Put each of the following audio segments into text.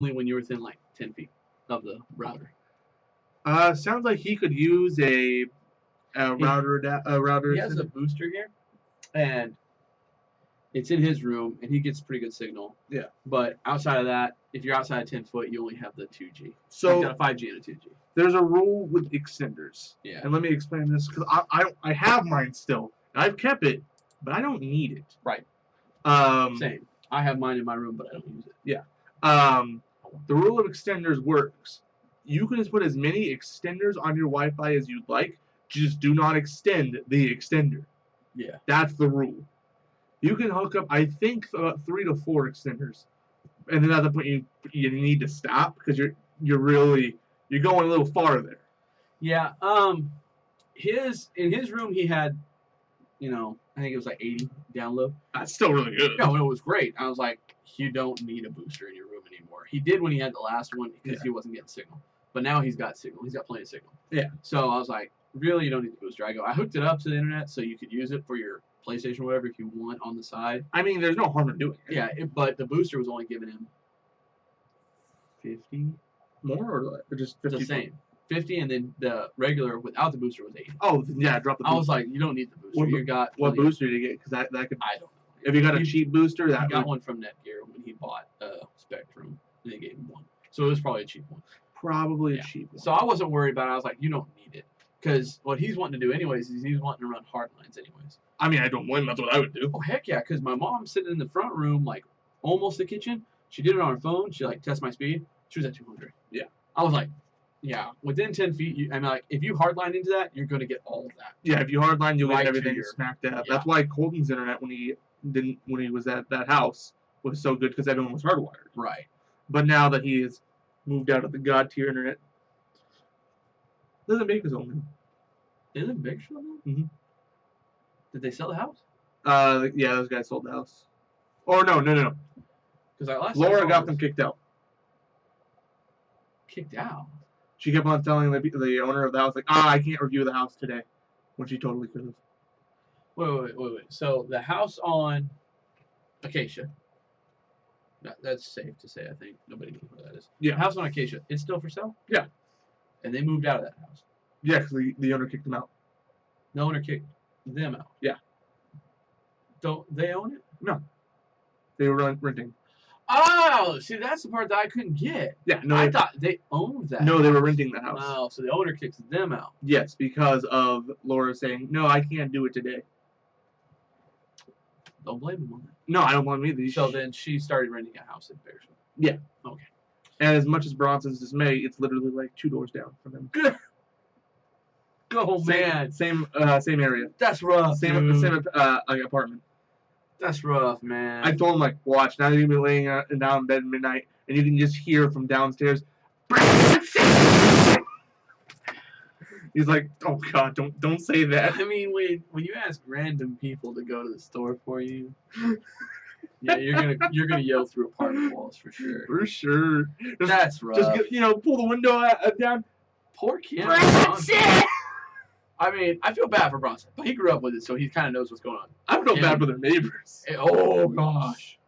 only when you're within like 10 feet of the router. Sounds like he could use a router. He has a booster here, and it's in his room, and he gets pretty good signal. Yeah. But outside of that, if you're outside of 10 foot, you only have the 2G. So you've got a 5G and a 2G. There's a rule with extenders. Yeah. And let me explain this because I have mine still. I've kept it, but I don't need it. Right. Same. I have mine in my room, but I don't use it. Yeah. The rule of extenders works. You can just put as many extenders on your Wi-Fi as you'd like. Just do not extend the extender. Yeah. That's the rule. You can hook up, I think, about 3 to 4 extenders, and then at that point you need to stop because you're going a little farther. Yeah. In his room he had, I think it was like 80 download. That's still really good. No, it was great. I was like, you don't need a booster in your room anymore. He did when he had the last one because he wasn't getting signal, but now he's got signal. He's got plenty of signal. Yeah. So I was like, really, you don't need the booster. I hooked it up to the internet so you could use it for your PlayStation or whatever if you want on the side. I mean, there's no harm in doing it. Yeah, but the booster was only giving him 50 more or just 50. The same. 50, and then the regular without the booster was 80. Oh, yeah, drop the booster. I was like, you don't need the booster. What booster did you get? Because that could. I don't know. If you got a cheap booster, he got one from Netgear when he bought Spectrum, and they gave him one. So it was probably a cheap one. Probably a cheap one. So I wasn't worried about it. I was like, you don't need it. Because what he's wanting to do anyways is he's wanting to run hard lines anyways. I mean, I don't blame him. That's what I would do. Oh, heck yeah. Because my mom's sitting in the front room, like, almost the kitchen. She did it on her phone. She, like, tested my speed. She was at 200. Yeah. I was like, yeah, within 10 feet, like, if you hardline into that, you're going to get all of that. Yeah, if you hardline, you'll get everything smacked up. Yeah. That's why Colton's internet, when he was at that house, was so good because everyone was hardwired. Right. But now that he has moved out of the god tier internet, doesn't make his own. Is it big show now? Mm-hmm. Did they sell the house? Yeah, those guys sold the house. Or no. Because Laura got them kicked out. Kicked out? She kept on telling the owner of the house, like, I can't review the house today, when she totally could have. Wait. So the house on Acacia. That's safe to say, I think. Nobody knows where that is. Yeah. The house on Acacia. It's still for sale? Yeah. And they moved out of that house? Yeah, because the owner kicked them out. The owner kicked them out? Yeah. Don't they own it? No. They were renting. Oh, see, that's the part that I couldn't get. Yeah, no. I thought they owned that. No, they were renting the house. Oh, so the owner kicks them out. Yes, because of Laura saying, no, I can't do it today. Don't blame him on that. No, I don't blame him either. So then she started renting a house in Bakersfield. Yeah. Okay. And as much as Bronson's dismay, it's literally like 2 doors down from him. Oh, man. Same area. That's rough, Same apartment. That's rough, man. I told him, like, watch, now you're going to be laying down in bed at midnight, and you can just hear from downstairs, he's like, oh, God, don't say that. I mean, when you ask random people to go to the store for you, yeah, you're gonna yell through apartment walls for sure. For sure. That's rough. Just, pull the window down. Poor kid. I mean, I feel bad for Bronson, but he grew up with it, so he kind of knows what's going on. I feel bad for their neighbors. Oh, gosh.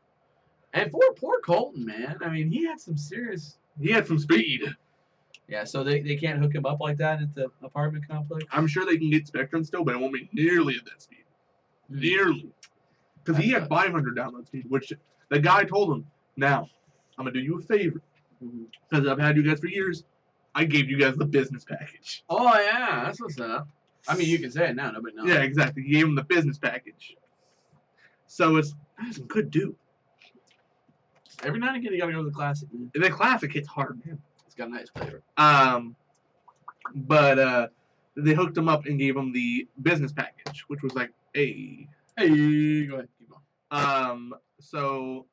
And poor Colton, man. I mean, he had some speed. Yeah, so they can't hook him up like that at the apartment complex? I'm sure they can get Spectrum still, but it won't be nearly at that speed. Nearly. Because he had 500 download speed, which the guy told him, now, I'm going to do you a favor. Because I've had you guys for years. I gave you guys the business package. Oh, yeah, that's what's up. I mean, you can say it now, nobody knows. Yeah, exactly. He gave him the business package. So it's some good dude. Every now and again, you got to go to the classic, man. The classic hits hard, man. It's got a nice flavor. But they hooked him up and gave him the business package, which was like, hey, go ahead, keep going. So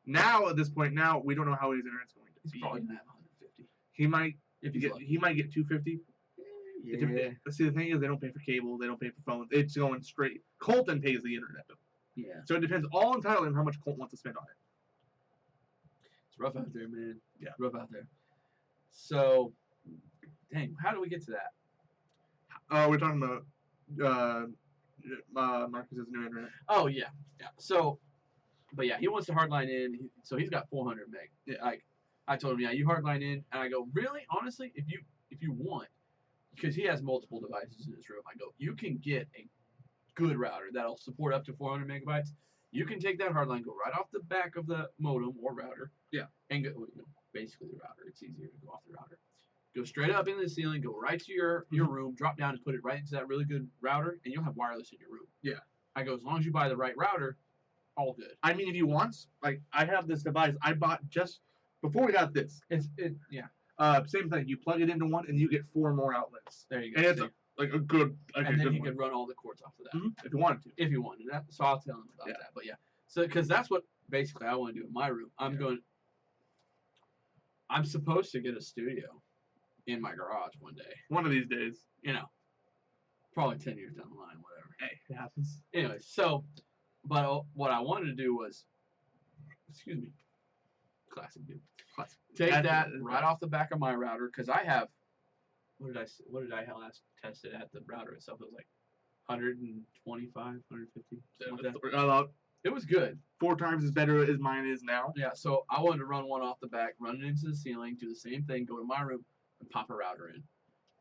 now at this point, we don't know how his internet's going to be. He's probably gonna have 150. He might get 250. Yeah. See, the thing is, they don't pay for cable, they don't pay for phones. It's going straight. Colton pays the internet bill. Yeah. So it depends all entirely on how much Colton wants to spend on it. It's rough out there, man. Yeah, rough out there. So, dang, how do we get to that? We're talking about Marcus's new internet. Oh yeah. But yeah, he wants to hardline in. So he's got 400 meg. Like, I told him, yeah, you hardline in, and I go, really, honestly, if you want, because he has multiple devices in his room, I go, you can get a good router that'll support up to 400 megabytes. You can take that hardline, go right off the back of the modem or router, and go, basically the router. It's easier to go off the router. Go straight up into the ceiling, go right to your room, drop down and put it right into that really good router, and you'll have wireless in your room. Yeah. I go, as long as you buy the right router, all good. I mean, if you want, like, I have this device I bought just before we got this. Same thing. You plug it into one, and you get 4 more outlets. There you go. And it's a good. And then you can run all the cords off of that if you wanted to. If you wanted that, so I'll tell him about that. But yeah, so because that's what basically I want to do in my room. I'm supposed to get a studio in my garage one day. One of these days. Probably 10 years down the line, whatever. Hey, it happens. Anyway, so, but what I wanted to do was, excuse me, classic dude. Take that right off the back of my router, because I have, what did I last test it at the router itself? It was like 125, 150, something like that. It was good. 4 times as better as mine is now. Yeah, so I wanted to run one off the back, run it into the ceiling, do the same thing, go to my room, and pop a router in,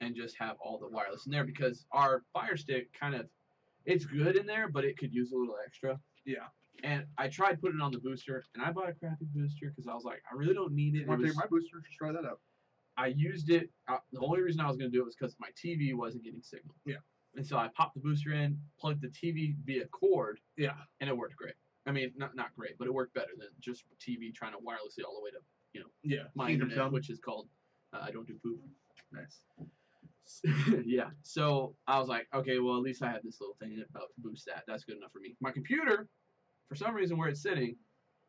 and just have all the wireless in there, because our Fire Stick it's good in there, but it could use a little extra. Yeah. And I tried putting it on the booster, and I bought a crappy booster because I was like, I really don't need it. You want to take my booster? Just try that out. I used it. The only reason I was going to do it was because my TV wasn't getting signal. Yeah. And so I popped the booster in, plugged the TV via cord. Yeah. And it worked great. I mean, not great, but it worked better than just TV trying to wirelessly all the way to, my internet, which is called I Don't Do Poop. Nice. Yeah. So I was like, okay, well, at least I have this little thing that boosts that. That's good enough for me. My computer, for some reason, where it's sitting,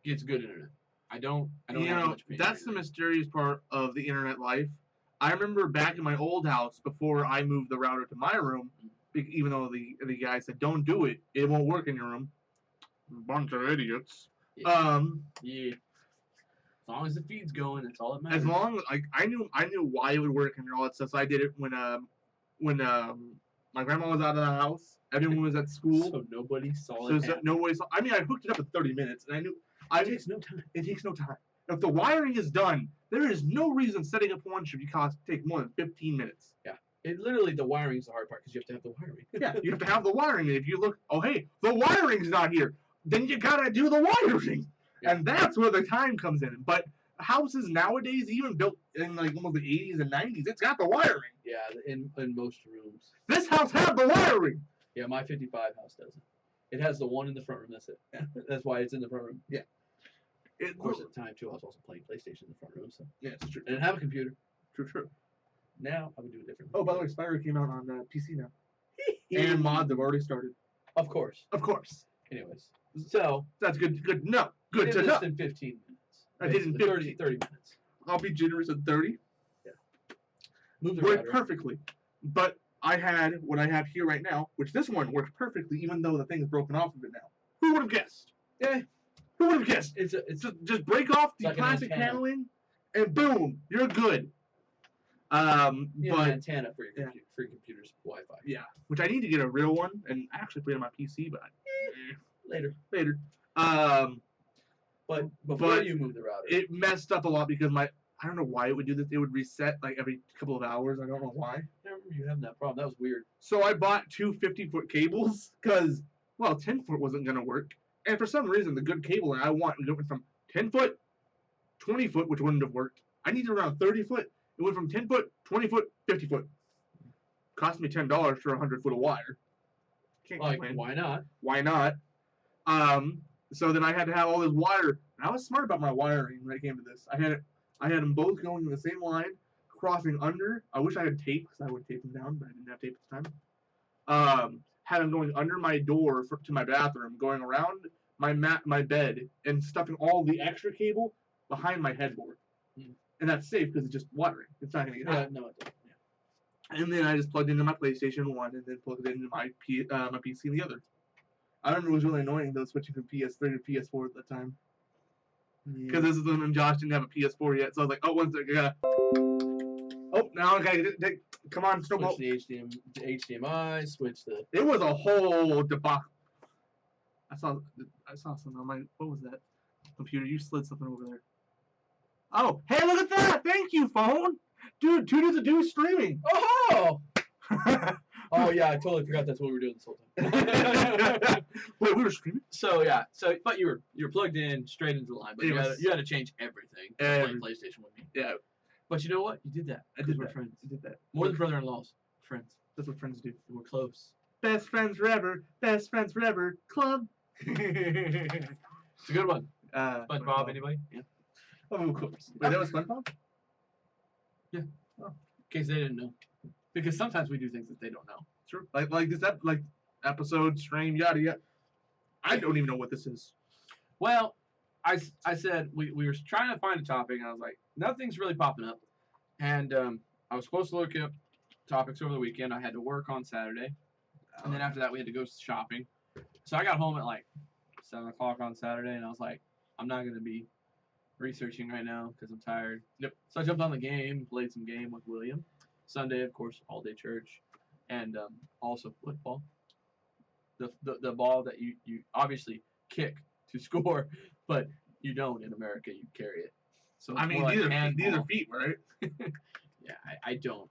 gets good internet. I don't have much pain. That's the mysterious part of the internet life. I remember back in my old house, before I moved the router to my room, even though the guy said, don't do it, it won't work in your room. Bunch of idiots. Yeah. Yeah. As long as the feed's going, that's all that matters. As long as I knew why it would work and all that stuff. So I did it when my grandma was out of the house, everyone was at school. So nobody saw it. So nobody saw. I mean, I hooked it up in 30 minutes, and I knew it takes no time. It takes no time. If the wiring is done, there is no reason setting up one should take more than 15 minutes. Yeah. It literally, the wiring is the hard part because you have to have the wiring. Yeah, you have to have the wiring. And if you look, oh hey, the wiring's not here, then you gotta do the wiring. Yeah. And that's where the time comes in. But houses nowadays, even built in like almost the 80s and 90s, it's got the wiring. Yeah, in most rooms. This house had the wiring. Yeah, my 55 house doesn't. It has the one in the front room. That's it. Yeah. That's why it's in the front room. Yeah. Of course, at the time too, I was also playing PlayStation in the front room. So yeah, it's true. I didn't have a computer. True. Now I would do it differently. Oh, by the way, Spyro came out on PC now, and mods have already started. Of course. Anyways, so that's good. Good. No, good to know. Less than 15 minutes. I did in 30 minutes. I'll be generous at 30. Yeah. Move the worked perfectly, but I had what I have here right now, which this one works perfectly, even though the thing's broken off of it now. Who would have guessed? Yeah. Who would have guessed? It's just break off the like plastic paneling, and boom, you're good. But an antenna for your computer's Wi-Fi. Yeah, which I need to get a real one and actually put it on my PC, but later. But before you move the router, it messed up a lot because I don't know why it would do this. It would reset like every couple of hours. I don't know why. I remember you having that problem. That was weird. So I bought 2 50-foot cables because 10-foot wasn't gonna work. And for some reason, the good cable I went from 10-foot, 20-foot, which wouldn't have worked. I needed around 30-foot. It went from 10-foot, 20-foot, 50-foot. Cost me $10 for 100-foot of wire. Can't complain. Why not? Why not? So then I had to have all this wire. And I was smart about my wiring when it came to this. I had them both going in the same line, crossing under. I wish I had tape because I would tape them down, but I didn't have tape at the time. Had them going under my door to my bathroom, going around my bed, and stuffing all the extra cable behind my headboard. And that's safe because it's just wiring. It's not going to get hot. No, it doesn't. Yeah. And then I just plugged into my PlayStation 1 and then plugged it into my PC in the other. I remember it was really annoying though, switching from PS3 to PS4 at that time. Because this is when Josh didn't have a PS4 yet, so I was like, oh, one second, I gotta... Oh, now I gotta take... Come on, snowball. Switch the HDMI, switch the... It was a whole debacle. I saw something on my... What was that? Computer, you slid something over there. Oh, hey, look at that! Thank you, phone. Dude, two dudes a dude streaming. Oh! Oh, yeah, I totally forgot that's what we were doing this whole time. Wait, we were streaming? So, yeah. But you were plugged in straight into the line. But you had to change everything to play PlayStation with me. Yeah. But you know what? You did that. I did we're that. friends. I did that. More than brother-in-laws. Friends. That's what friends do. We're close. Best friends forever. Best friends forever. Club. It's a good one. SpongeBob, anybody? Yeah. Oh, of course. Wait, that was SpongeBob? Yeah. Oh. In case they didn't know. Because sometimes we do things that they don't know. True. Like this episode, stream, yada yada. I don't even know what this is. Well, I said we were trying to find a topic, and I was like, nothing's really popping up. And I was supposed to look up topics over the weekend. I had to work on Saturday. And then after that, we had to go shopping. So I got home at like 7 o'clock on Saturday, and I was like, I'm not going to be researching right now because I'm tired. Yep. So I jumped on the game, played some game with William. Sunday, of course, all-day church. And also football. The ball that you obviously kick to score, but you don't in America. You carry it. So I mean, these are feet, right? Yeah, I don't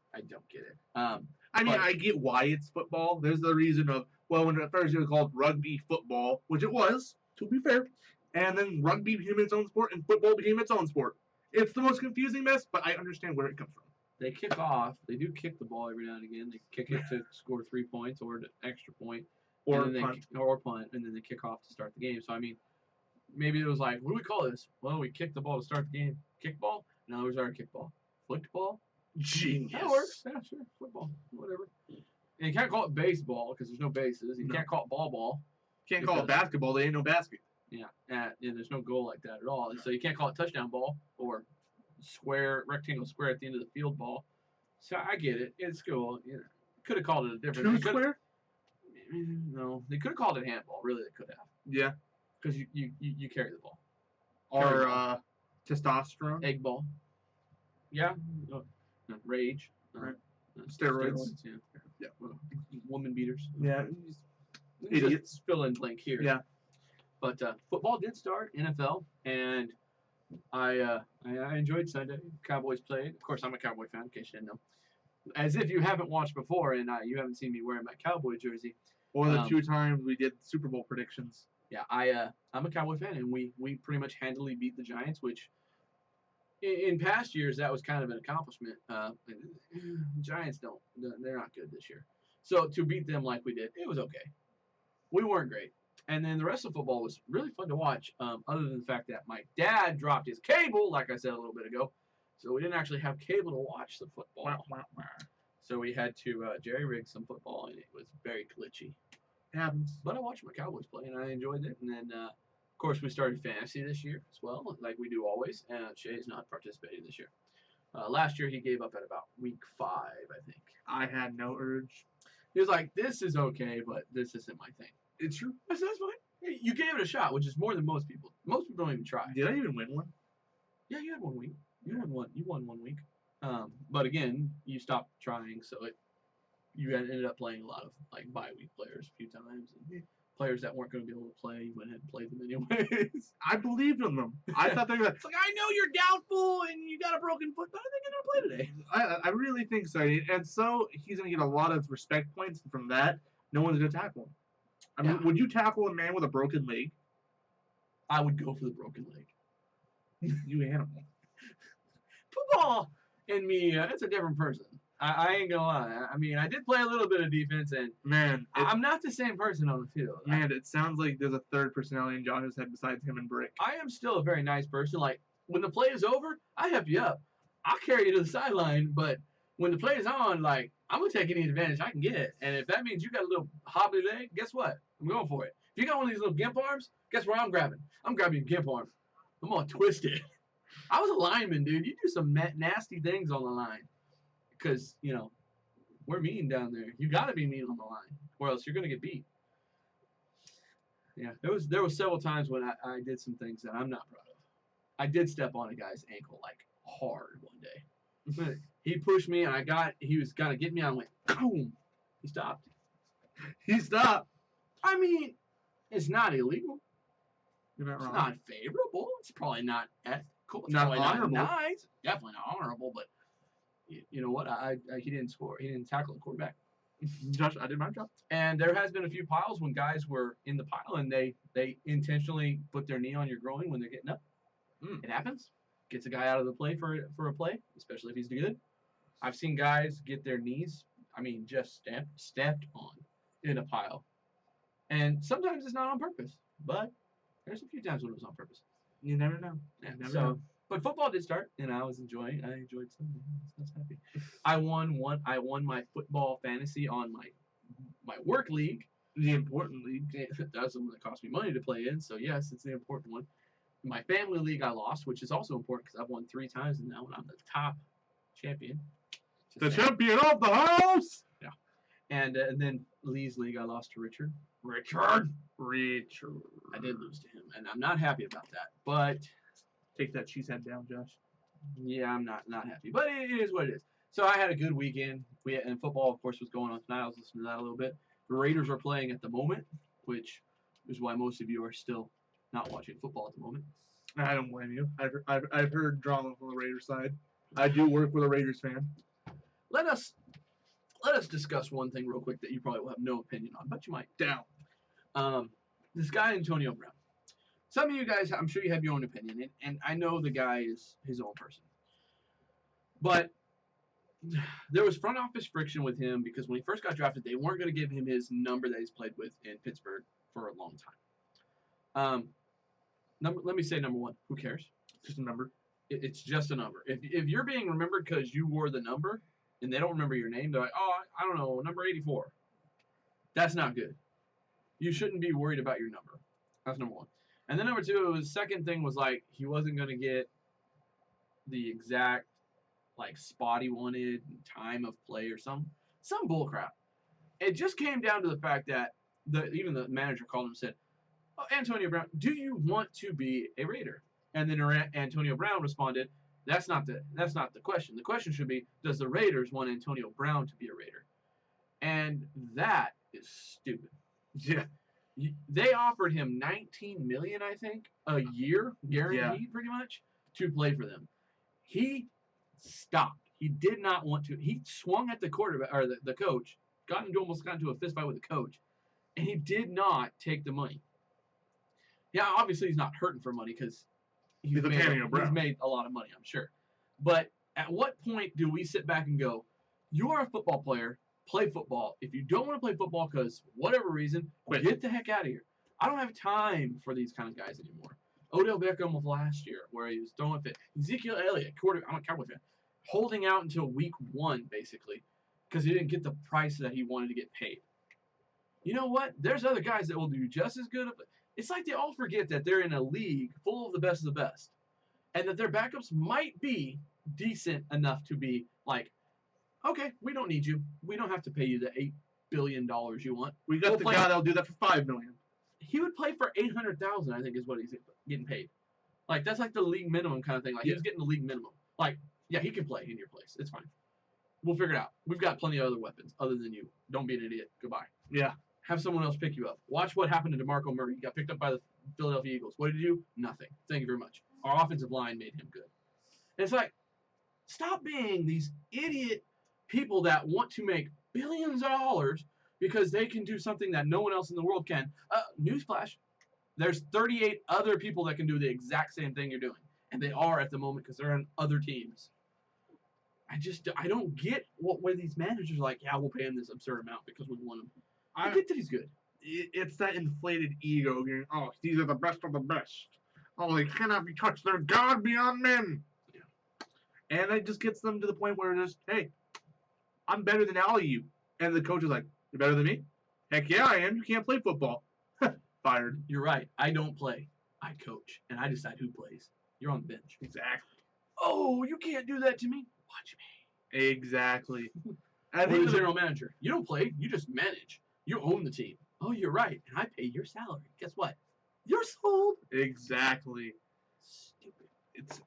get it. I mean, I get why it's football. There's the reason of, well, when at first it was called rugby football, which it was, to be fair, and then rugby became its own sport, and football became its own sport. It's the most confusing mess, but I understand where it comes from. They kick off. They do kick the ball every now and again. They kick it to score 3 points or an extra point. Or punt. Or punt, and then they kick off to start the game. So, I mean, maybe it was like, what do we call this? Well, we kick the ball to start the game. Kickball? No, there's our kickball. Flicked ball? Genius. That works. Yeah, sure. Football. Whatever. And you can't call it baseball because there's no bases. You can't call it ball. Can't call it basketball. There ain't no basket. Yeah. And there's no goal like that at all. So you can't call it touchdown ball or rectangle square at the end of the field ball. So I get it. It's cool. You know, could have called it a different. Two square? No, they could have called it handball. Really, they could have. Yeah. Because you carry the ball. Or testosterone. Egg ball. Yeah. Rage. Right. Steroids. Yeah. Woman beaters. Yeah. Idiots. Fill in blank here. Yeah. But football did start, NFL, and I enjoyed Sunday. Cowboys played. Of course, I'm a Cowboy fan, in case you didn't know. As if you haven't watched before and you haven't seen me wearing my Cowboy jersey. Or the 2 times we did Super Bowl predictions. Yeah, I'm a Cowboy fan, and we pretty much handily beat the Giants, which in past years that was kind of an accomplishment. Giants they're not good this year. So to beat them like we did, it was okay. We weren't great. And then the rest of football was really fun to watch, other than the fact that my dad dropped his cable, like I said a little bit ago. So we didn't actually have cable to watch the football. So we had to jerry-rig some football, and it was very glitchy. It happens. But I watched my Cowboys play, and I enjoyed it. And then, of course, we started fantasy this year as well, like we do always. Shay's not participating this year. Last year, he gave up at about week 5, I think. I had no urge. He was like, this is okay, but this isn't my thing. It's true. I said, that's fine. Hey, you gave it a shot, which is more than most people. Most people don't even try. Did I even win one? Yeah, you had 1 week. You won 1 week. But again, you stopped trying, so you ended up playing a lot of like bye week players a few times, and players that weren't going to be able to play. You went ahead and played them anyways. I believed in them. I thought they were. It's like, I know you're doubtful and you got a broken foot, but I think you're going to play today. I really think so, and so he's going to get a lot of respect points from that. No one's going to tackle him. I mean, would you tackle a man with a broken leg? I would go for the broken leg. You animal. Football and me, it's a different person. I ain't gonna lie. I mean, I did play a little bit of defense, and man, I'm not the same person on the field. Man, it sounds like there's a third personality in Josh's head besides him and Brick. I am still a very nice person. Like, when the play is over, I help you up. I'll carry you to the sideline, but when the play is on, like, I'm gonna take any advantage I can get. And if that means you got a little hobbly leg, guess what? I'm going for it. If you got one of these little gimp arms, guess where I'm grabbing? I'm grabbing your gimp arm. I'm gonna twist it. I was a lineman, dude. You do some nasty things on the line. Because, you know, we're mean down there. You got to be mean on the line, or else you're going to get beat. Yeah, there was several times when I did some things that I'm not proud of. I did step on a guy's ankle, like, hard one day. He pushed me, and he was going to get me, and I went, boom. He stopped. He stopped. I mean, it's not illegal. You're not wrong. It's not favorable. It's probably not Cool. It's Not probably honorable. Not nice. Definitely not honorable, but you know what? He didn't score. He didn't tackle the quarterback. Josh, I did my job. And there has been a few piles when guys were in the pile and they intentionally put their knee on your groin when they're getting up. It happens. Gets a guy out of the play for a play, especially if he's good. I've seen guys get their knees, just stepped on in a pile. And sometimes it's not on purpose, but there's a few times when it was on purpose. You never know. But football did start, and I enjoyed Sunday. I was happy. I won my football fantasy on my work league. The important league. That's the one that cost me money to play in, so yes, it's the important one. My family league I lost, which is also important because I've won 3 times now, and I'm the top champion. The champion of the house! Yeah. And then Lee's league I lost to Richard. Richard! I did lose to him, and I'm not happy about that, but... Take that cheese head down, Josh. Yeah, I'm not happy, but it is what it is. So I had a good weekend. And football, of course, was going on tonight. I was listening to that a little bit. The Raiders are playing at the moment, which is why most of you are still not watching football at the moment. I don't blame you. I've heard drama from the Raiders side. I do work with a Raiders fan. Let us discuss one thing real quick that you probably will have no opinion on, but you might. This guy Antonio Brown. Some of you guys, I'm sure you have your own opinion, and I know the guy is his own person. But there was front office friction with him because when he first got drafted, they weren't going to give him his number that he's played with in Pittsburgh for a long time. Let me say number one, who cares? Just a number. It's just a number. If you're being remembered because you wore the number and they don't remember your name, they're like, oh, I don't know, number 84. That's not good. You shouldn't be worried about your number. That's number one. And then number two, his second thing was like he wasn't going to get the exact spot he wanted, time of play or some bullcrap. It just came down to the fact that even the manager called him and said, oh, Antonio Brown, do you want to be a Raider? And then Antonio Brown responded, that's not the question. The question should be, does the Raiders want Antonio Brown to be a Raider? And that is stupid. Yeah. They offered him $19 million, I think, a year, guaranteed pretty much, to play for them. He stopped. He did not want to. He swung at the quarterback or the coach, almost got into a fist fight with the coach, and he did not take the money. Yeah, obviously he's not hurting for money because he's made a lot of money, I'm sure. But at what point do we sit back and go, you are a football player, play football. If you don't want to play football because whatever reason, get the heck out of here. I don't have time for these kind of guys anymore. Odell Beckham of last year, where he was throwing fit. Ezekiel Elliott, I'm a Cowboy fan, holding out until week 1, basically, because he didn't get the price that he wanted to get paid. You know what? There's other guys that will do just as good. It's like they all forget that they're in a league full of the best of the best, and that their backups might be decent enough to be like, okay, we don't need you. We don't have to pay you the $8 billion you want. We got the guy that'll do that for $5 million. He would play for $800,000, I think, is what he's getting paid. That's like the league minimum kind of thing. He was getting the league minimum. Yeah, he can play in your place. It's fine. We'll figure it out. We've got plenty of other weapons other than you. Don't be an idiot. Goodbye. Yeah. Have someone else pick you up. Watch what happened to DeMarco Murray. He got picked up by the Philadelphia Eagles. What did he do? Nothing. Thank you very much. Our offensive line made him good. And it's like, stop being these idiot people that want to make billions of dollars because they can do something that no one else in the world can. Newsflash. There's 38 other people that can do the exact same thing you're doing. And they are at the moment because they're on other teams. I don't get where these managers are like, yeah, we'll pay him this absurd amount because we want him. I get that he's good. It's that inflated ego. Oh, these are the best of the best. Oh, they cannot be touched. They're God beyond men. Yeah. And it just gets them to the point where it's just, hey, I'm better than all of you. And the coach is like, you're better than me? Heck yeah, I am. You can't play football. Fired. You're right. I don't play. I coach. And I decide who plays. You're on the bench. Exactly. Oh, you can't do that to me. Watch me. Exactly. And the general manager. You don't play. You just manage. You own the team. Oh, you're right. And I pay your salary. Guess what? You're sold. Exactly. Stupid. It's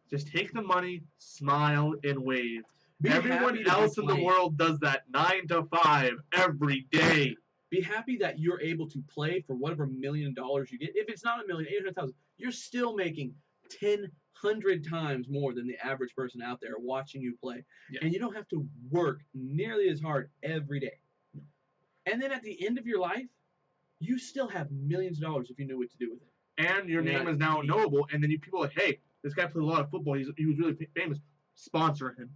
just take the money, smile, and wave. Be Everyone else in the world does that 9 to 5 every day. Be happy that you're able to play for whatever $1 million you get. If it's not $1 million, $800,000, you're still making 100 times more than the average person out there watching you play. Yeah. And you don't have to work nearly as hard every day. No. And then at the end of your life, you still have millions of dollars if you knew what to do with it. And your name is now knowable, and then people are like, hey, this guy played a lot of football. He was really famous. Sponsor him.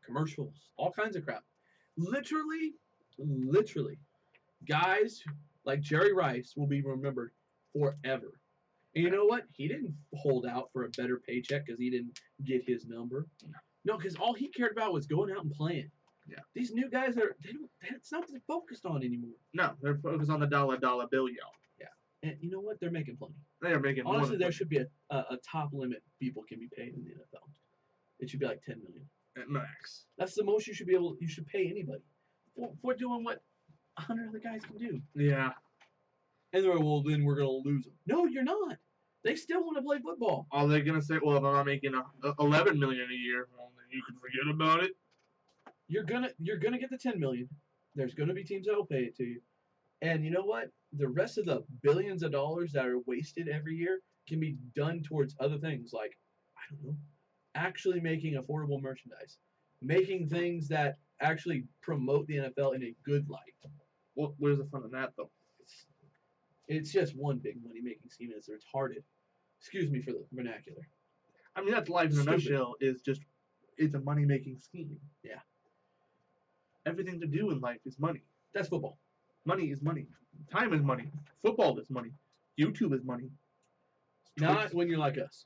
Commercials, all kinds of crap. Literally, guys like Jerry Rice will be remembered forever. And you know what? He didn't hold out for a better paycheck because he didn't get his number. No, because all he cared about was going out and playing. Yeah. These new guys that's not what they're focused on anymore. No, they're focused on the dollar bill, y'all. And you know what? They're making plenty. They are making Honestly, more there should be a top limit people can be paid in the NFL. It should be like $10 million. At max. That's the most you should pay anybody for doing what 100 other guys can do. Yeah. And they're like, well, then we're gonna lose them. No, you're not. They still want to play football. Are they gonna say, well, if I'm not making $11 million a year, well, then you can forget about it? You're gonna get the $10 million. There's gonna be teams that will pay it to you. And you know what? The rest of the billions of dollars that are wasted every year can be done towards other things, like, I don't know, actually making affordable merchandise, making things that actually promote the NFL in a good light. Well, where's the fun in that, though? It's just one big money-making scheme. It's retarded. Excuse me for the vernacular. I mean, that's life in a nutshell. It's a money-making scheme. Yeah. Everything to do in life is money. That's football. Money is money. Time is money. Football is money. YouTube is money. Not when you're like us.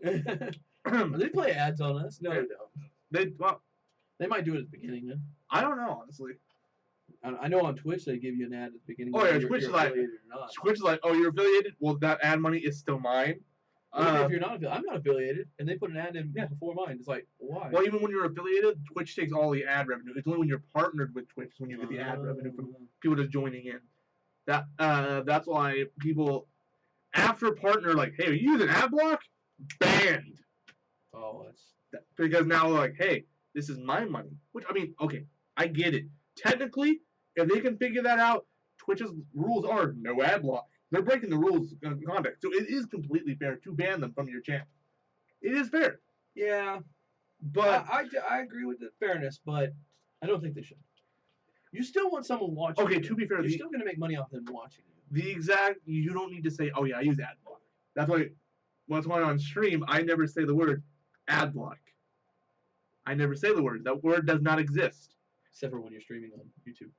They play ads on us. No, they don't. They might do it at the beginning, then. I don't know, honestly. I know on Twitch they give you an ad at the beginning. Oh, yeah, Twitch is like, oh, you're affiliated? Well, that ad money is still mine. If you're not affiliated, I'm not affiliated, and they put an ad in before mine. It's like, why? Well, even when you're affiliated, Twitch takes all the ad revenue. It's only when you're partnered with Twitch when you get the ad revenue from people just joining in. That's why people, after partner, like, hey, are you using ad block? Banned. Oh, because now they're like, hey, this is my money. Which, I mean, okay, I get it. Technically, if they can figure that out, Twitch's rules are no ad block. They're breaking the rules of conduct. So it is completely fair to ban them from your channel. It is fair. Yeah. But I agree with the fairness, but I don't think they should. You still want someone watching. Okay, to be fair, you're still going to make money off them watching you. You don't need to say, oh yeah, I use ad block. That's why on stream, I never say the word ad block. I never say the word. That word does not exist. Except for when you're streaming on YouTube.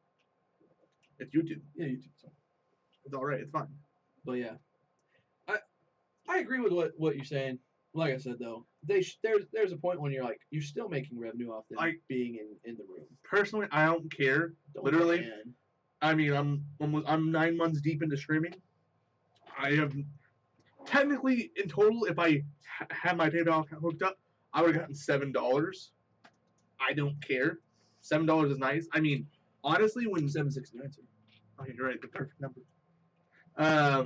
It's YouTube. Yeah, YouTube. So. It's all right. It's fine. But yeah, I agree with what you're saying. Like I said though, there's a point when you're still making revenue off them being in the room. Personally, I don't care. Literally, I mean, I'm 9 months deep into streaming. I have technically in total, if I had my PayPal account hooked up, I would have gotten $7. I don't care. $7 is nice. I mean, honestly, when $7.69. Oh, you're right. The perfect number. I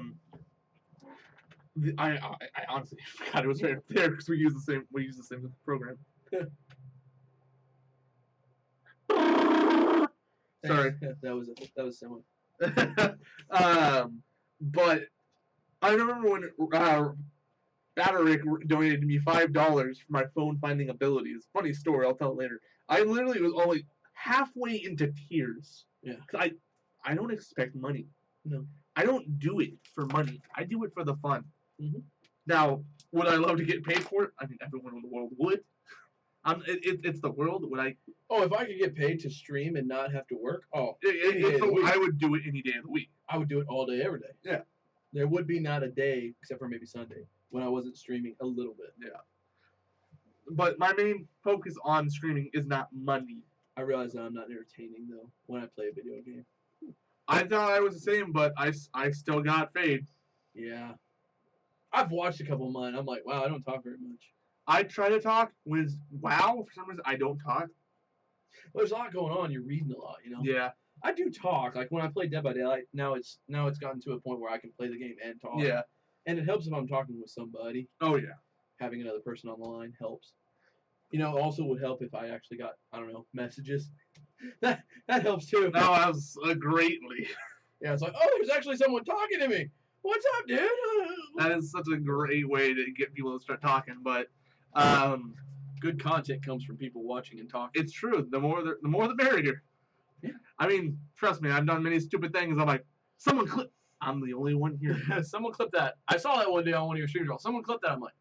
honestly forgot it was right up there because we use the same program. Sorry. that was someone. But I remember when Batterick donated me $5 for my phone finding abilities. Funny story. I'll tell it later. I literally was only halfway into tears. Yeah. Because I don't expect money. No. I don't do it for money. I do it for the fun. Mm-hmm. Now, would I love to get paid for it? I mean, everyone in the world would. It's the world. Would I? Oh, if I could get paid to stream and not have to work, I would do it any day of the week. I would do it all day, every day. Yeah. There would be not a day, except for maybe Sunday, when I wasn't streaming a little bit. Yeah. But my main focus on streaming is not money. I realize that I'm not entertaining, though, when I play a video game. I thought I was the same, but I still got paid. Yeah. I've watched a couple of mine. I'm like, wow, I don't talk very much. I try to talk. For some reason, I don't talk. Well, there's a lot going on. You're reading a lot, you know? Yeah. I do talk. Like, when I play Dead by Daylight, now it's gotten to a point where I can play the game and talk. Yeah. And it helps if I'm talking with somebody. Oh, yeah. Having another person on the line helps. You know, also would help if I actually got, I don't know, messages. That helps too. That was greatly. Yeah, it's like, oh, there's actually someone talking to me. What's up, dude? That is such a great way to get people to start talking. But good content comes from people watching and talking. It's true. The more the merrier. Yeah. I mean, trust me, I've done many stupid things. I'm like, someone clip. I'm the only one here. Someone clip that. I saw that one day on one of your streams. Someone clip that. I'm like,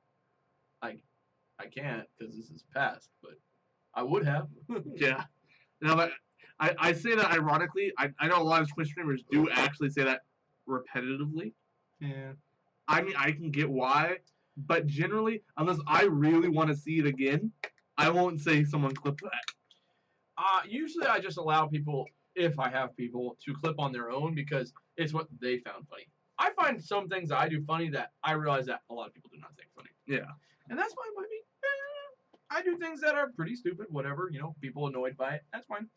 I can't because this is past, but I would have. Yeah. Now, but I say that ironically. I know a lot of Twitch streamers do actually say that repetitively. Yeah. I mean, I can get why, but generally, unless I really want to see it again, I won't say someone clip that. Usually I just allow people, if I have people, to clip on their own because it's what they found funny. I find some things I do funny that I realize that a lot of people do not think funny. Yeah. And that's fine by me. I do things that are pretty stupid, whatever, people annoyed by it. That's fine.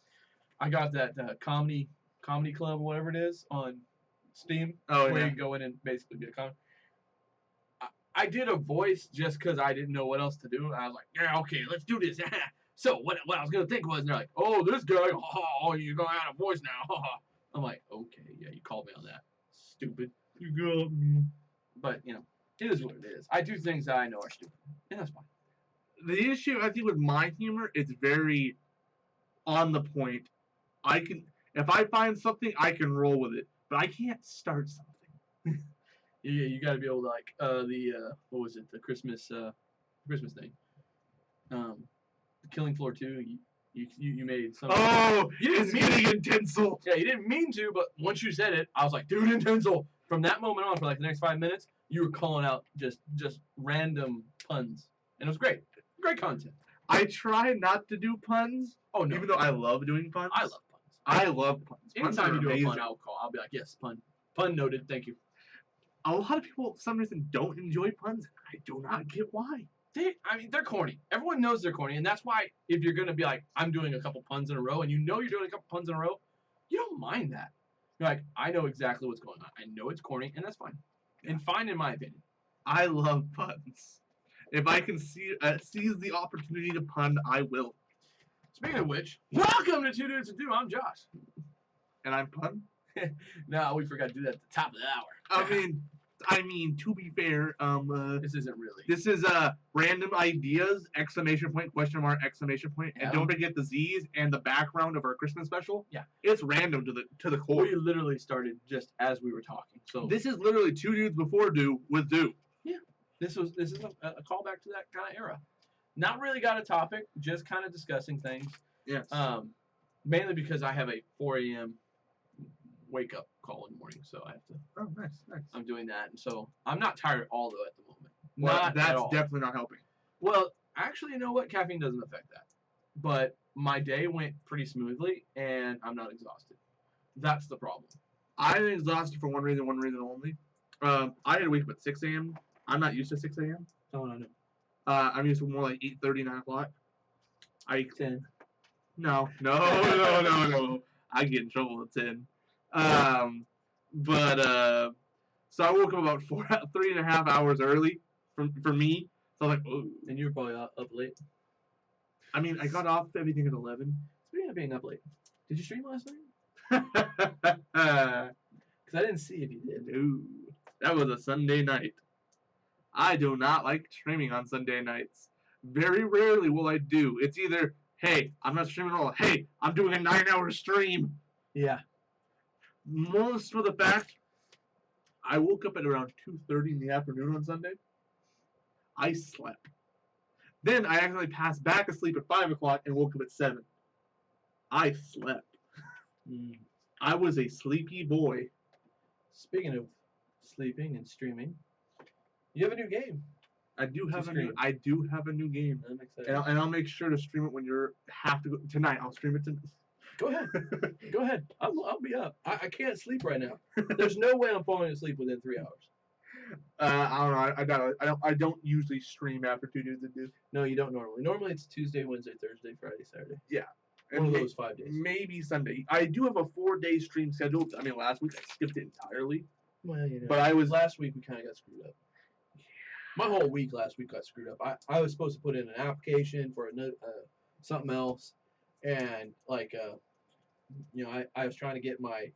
I got that comedy club, whatever it is, on Steam. Oh, where yeah. you go in and basically be a comedy. I did a voice just because I didn't know what else to do. And I was like, yeah, okay, let's do this. So what I was going to think was, and they're like, oh, this guy, oh, you're going to add a voice now. I'm like, okay, yeah, you called me on that. Stupid. You got me. But, it is what it is. I do things that I know are stupid. And that's fine. The issue, I think, with my humor, it's very on the point. If I find something, I can roll with it. But I can't start something. You got to be able to, like, what was it, the Christmas thing. The Killing Floor 2, you made something. Oh, it's getting intensial. Yeah, you didn't mean to, but once you said it, I was like, dude, intensial. From that moment on, for like the next 5 minutes, you were calling out just random puns. And it was great. Great content. I try not to do puns. Oh, no. Even though I love doing puns. I love puns. I love puns. Anytime you do a pun, I'll be like, yes, pun. Pun noted, thank you. A lot of people, for some reason, don't enjoy puns. I do not get why. They're corny. Everyone knows they're corny, and that's why if you're going to be like, I'm doing a couple puns in a row, and you know you're doing a couple puns in a row, you don't mind that. You're like, I know exactly what's going on. I know it's corny, and that's fine. And fine, in my opinion. I love puns. If I can seize the opportunity to pun, I will. Speaking of which, welcome to Two Dudes to Do. I'm Josh. And I'm Pun? No, we forgot to do that at the top of the hour. I mean, to be fair, this isn't really. This is Random Ideaz, exclamation point, question mark, exclamation point. Yeah. And don't forget the Z's and the background of our Christmas special. Yeah. It's random to the core. We literally started just as we were talking. So this is literally Two Dudes Before Do with Do. Yeah. This is a callback to that kind of era. Not really got a topic, just kind of discussing things. Yes. Mainly because I have a 4 a.m. wake up call in the morning, so I have to. Oh, nice. I'm doing that, and so I'm not tired at all though at the moment. Well, that's definitely not helping. Well, actually, you know what? Caffeine doesn't affect that. But my day went pretty smoothly, and I'm not exhausted. That's the problem. I'm exhausted for one reason only. I had to wake up at 6 a.m. I'm not used to 6 a.m. Oh, no. I'm used to more like 8:30, 9 o'clock. 10. No. I get in trouble at 10. So I woke up about 3.5 hours early for me. So I was like, oh. And you were probably up late. I mean, I got off everything at 11. Speaking of being up late, did you stream last night? Because I didn't see if you did. No, that was a Sunday night. I do not like streaming on Sunday nights. Very rarely will I do. It's either, hey, I'm not streaming at all. Hey, I'm doing a 9-hour stream. Yeah. Most for the fact, I woke up at around 2:30 in the afternoon on Sunday. I slept. Then I actually passed back asleep at 5 o'clock and woke up at 7. I slept. I was a sleepy boy. Speaking of sleeping and streaming, you have a new game. I do have a new game. I'm excited. And I'll make sure to stream it when you have to go tonight. I'll stream it tonight. Go ahead. Go ahead. I'll be up. I can't sleep right now. There's no way I'm falling asleep within 3 hours. I don't know. I don't usually stream after Two Dudes and Do. No, you don't normally. Normally it's Tuesday, Wednesday, Thursday, Friday, Saturday. Yeah. One of those 5 days. Maybe Sunday. I do have a 4-day stream scheduled. I mean, last week I skipped it entirely. Well, you know. But last week we kind of got screwed up. My whole week last week got screwed up. I was supposed to put in an application for something else, and I was trying to get my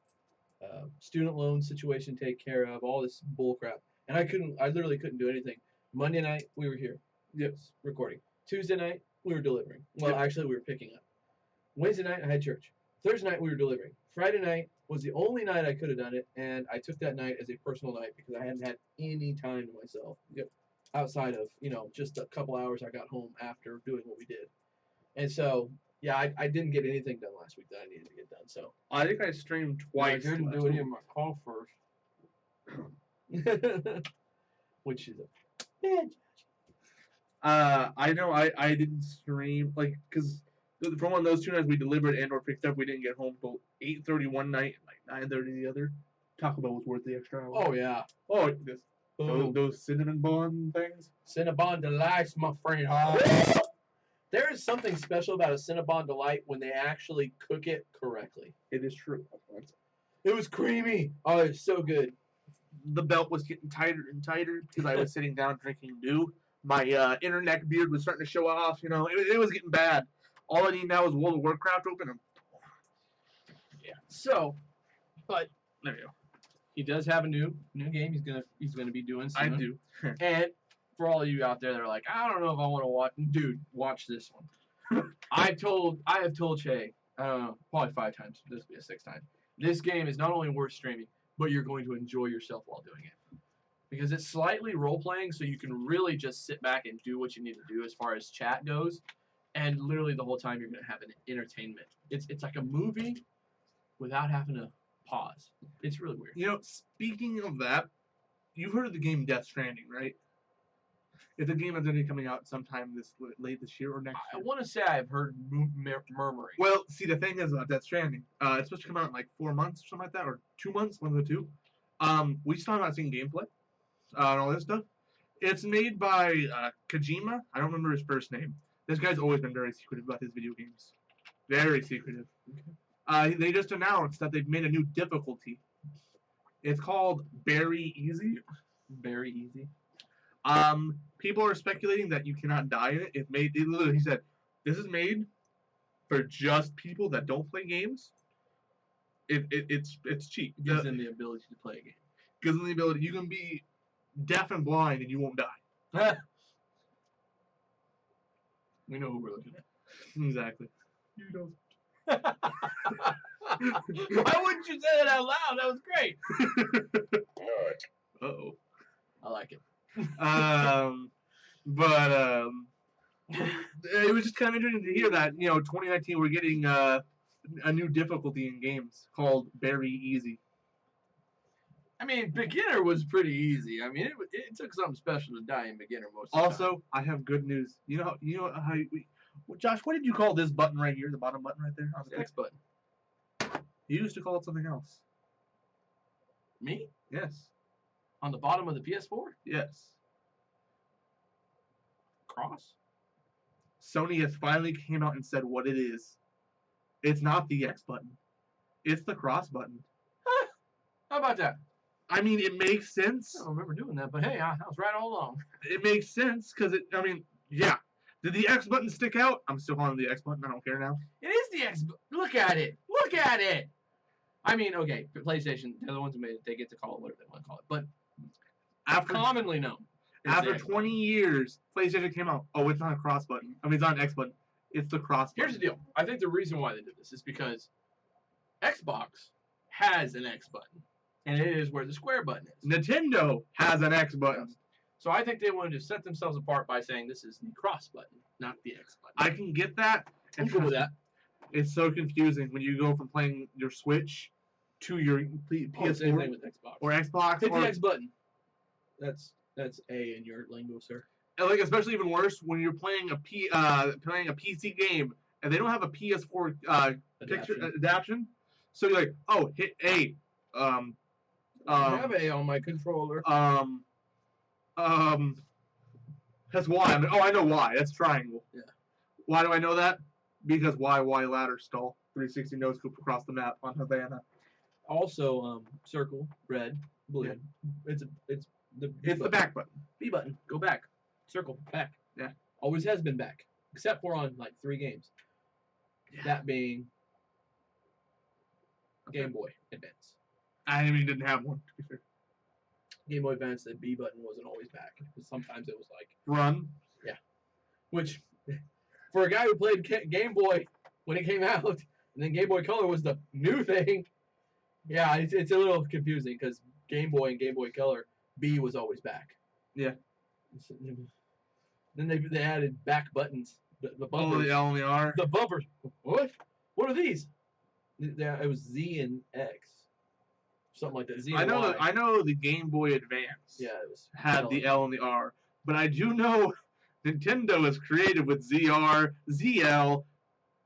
student loan situation taken care of, all this bull crap, and I literally couldn't do anything. Monday night we were here, yes, recording. Tuesday night we were delivering. Well, actually we were picking up. Wednesday night I had church. Thursday night we were delivering. Friday night was the only night I could have done it, and I took that night as a personal night because I hadn't had any time to myself. Outside of just a couple hours I got home after doing what we did, and so. Yeah, I didn't get anything done last week that I needed to get done. So I think I streamed twice. I didn't do any of my call first, which is a bad. I know I didn't stream because from one of those 2 nights we delivered and or picked up, we didn't get home till 8:30 one night, and like 9:30 the other. Taco Bell was worth the extra hour. Oh yeah. Oh, those cinnamon bun things. Cinnabon delights, my friend. There is something special about a Cinnabon Delight when they actually cook it correctly. It is true. It was creamy. Oh, it's so good. The belt was getting tighter and tighter because I was sitting down drinking dew. My inner neck beard was starting to show off. It was getting bad. All I need now is World of Warcraft open. Yeah. So, but there you go. He does have a new game. He's gonna be doing soon. I do. And for all of you out there that are like, I don't know if I want to watch. Dude, watch this one. I have told Che, I don't know, probably 5 times. This will be a 6th time. This game is not only worth streaming, but you're going to enjoy yourself while doing it. Because it's slightly role-playing, so you can really just sit back and do what you need to do as far as chat goes. And literally the whole time you're going to have an entertainment. It's like a movie without having to pause. It's really weird. Speaking of that, you've heard of the game Death Stranding, right? It's a game that's going to be coming out sometime late this year or next year. I want to say I've heard murmuring. Well, see, the thing is about Death Stranding, it's supposed to come out in like 4 months or something like that, or 2 months, one of the two. We still have not seen gameplay and all this stuff. It's made by Kojima. I don't remember his first name. This guy's always been very secretive about his video games. Very secretive. Okay. They just announced that they've made a new difficulty. It's called Very Easy. Very easy. People are speculating that you cannot die in it. He said, this is made for just people that don't play games. It's cheap. It gives them the ability to play a game. Gives them the ability. You can be deaf and blind and you won't die. We know who we're looking at. Exactly. You don't. Why wouldn't you say that out loud? That was great. Uh-oh. I like it. It was just kind of interesting to hear that 2019 we're getting a new difficulty in games called Very Easy. I mean, beginner was pretty easy. I mean, it took something special to die in beginner most of the time. Also, I have good news. Josh, what did you call this button right here, the bottom button right there? On the X button. You used to call it something else. Me? Yes. On the bottom of the PS4? Yes. Cross? Sony has finally came out and said what it is. It's not the X button. It's the cross button. Huh. How about that? I mean, it makes sense. I don't remember doing that, but hey, I was right all along. It makes sense because yeah. Did the X button stick out? I'm still calling it the X button. I don't care now. It is the X button. Look at it. Look at it. I mean, okay, PlayStation, they're the ones who made it. They get to call it whatever they want to call it. But commonly known. After 20 years, PlayStation came out. Oh, it's not a cross button. I mean, it's not an X button. It's the cross button. Here's the deal. I think the reason why they did this is because Xbox has an X button. And it is where the square button is. Nintendo has an X button. Yes. So I think they wanted to set themselves apart by saying this is the cross button, not the X button. I can get that. I'm cool with that. It's so confusing when you go from playing your Switch to your PS4 same thing with Xbox. or Xbox. Hit the X button. That's A in your lingo, sir. And especially even worse when you're playing a PC game and they don't have a PS4 picture adaptation. So you're like, oh, hit A. I have A on my controller. That's Y. I know Y. That's triangle. Yeah. Why do I know that? Because Y ladder stall 360 no scope across the map on Havana. Also, circle, red, blue. Yeah. It's the back button. B button. Go back. Circle, back. Yeah. Always has been back, except for on like 3 games. Yeah. That being Game Boy Advance. I mean, didn't have one. To be fair. Game Boy Advance, the B button wasn't always back. Because sometimes it was like, Run. which, for a guy who played Game Boy when it came out, and then Game Boy Color was the new thing, yeah, it's a little confusing because Game Boy and Game Boy Color, B was always back. Yeah. Then they added back buttons, the Oh, bumpers. the L and the R. The bumpers. What? What are these? It was Z and X, something like that. Z and Y. I know the Game Boy Advance. Yeah, it was Had the L and the R, but I do know Nintendo is creative with ZR, ZL,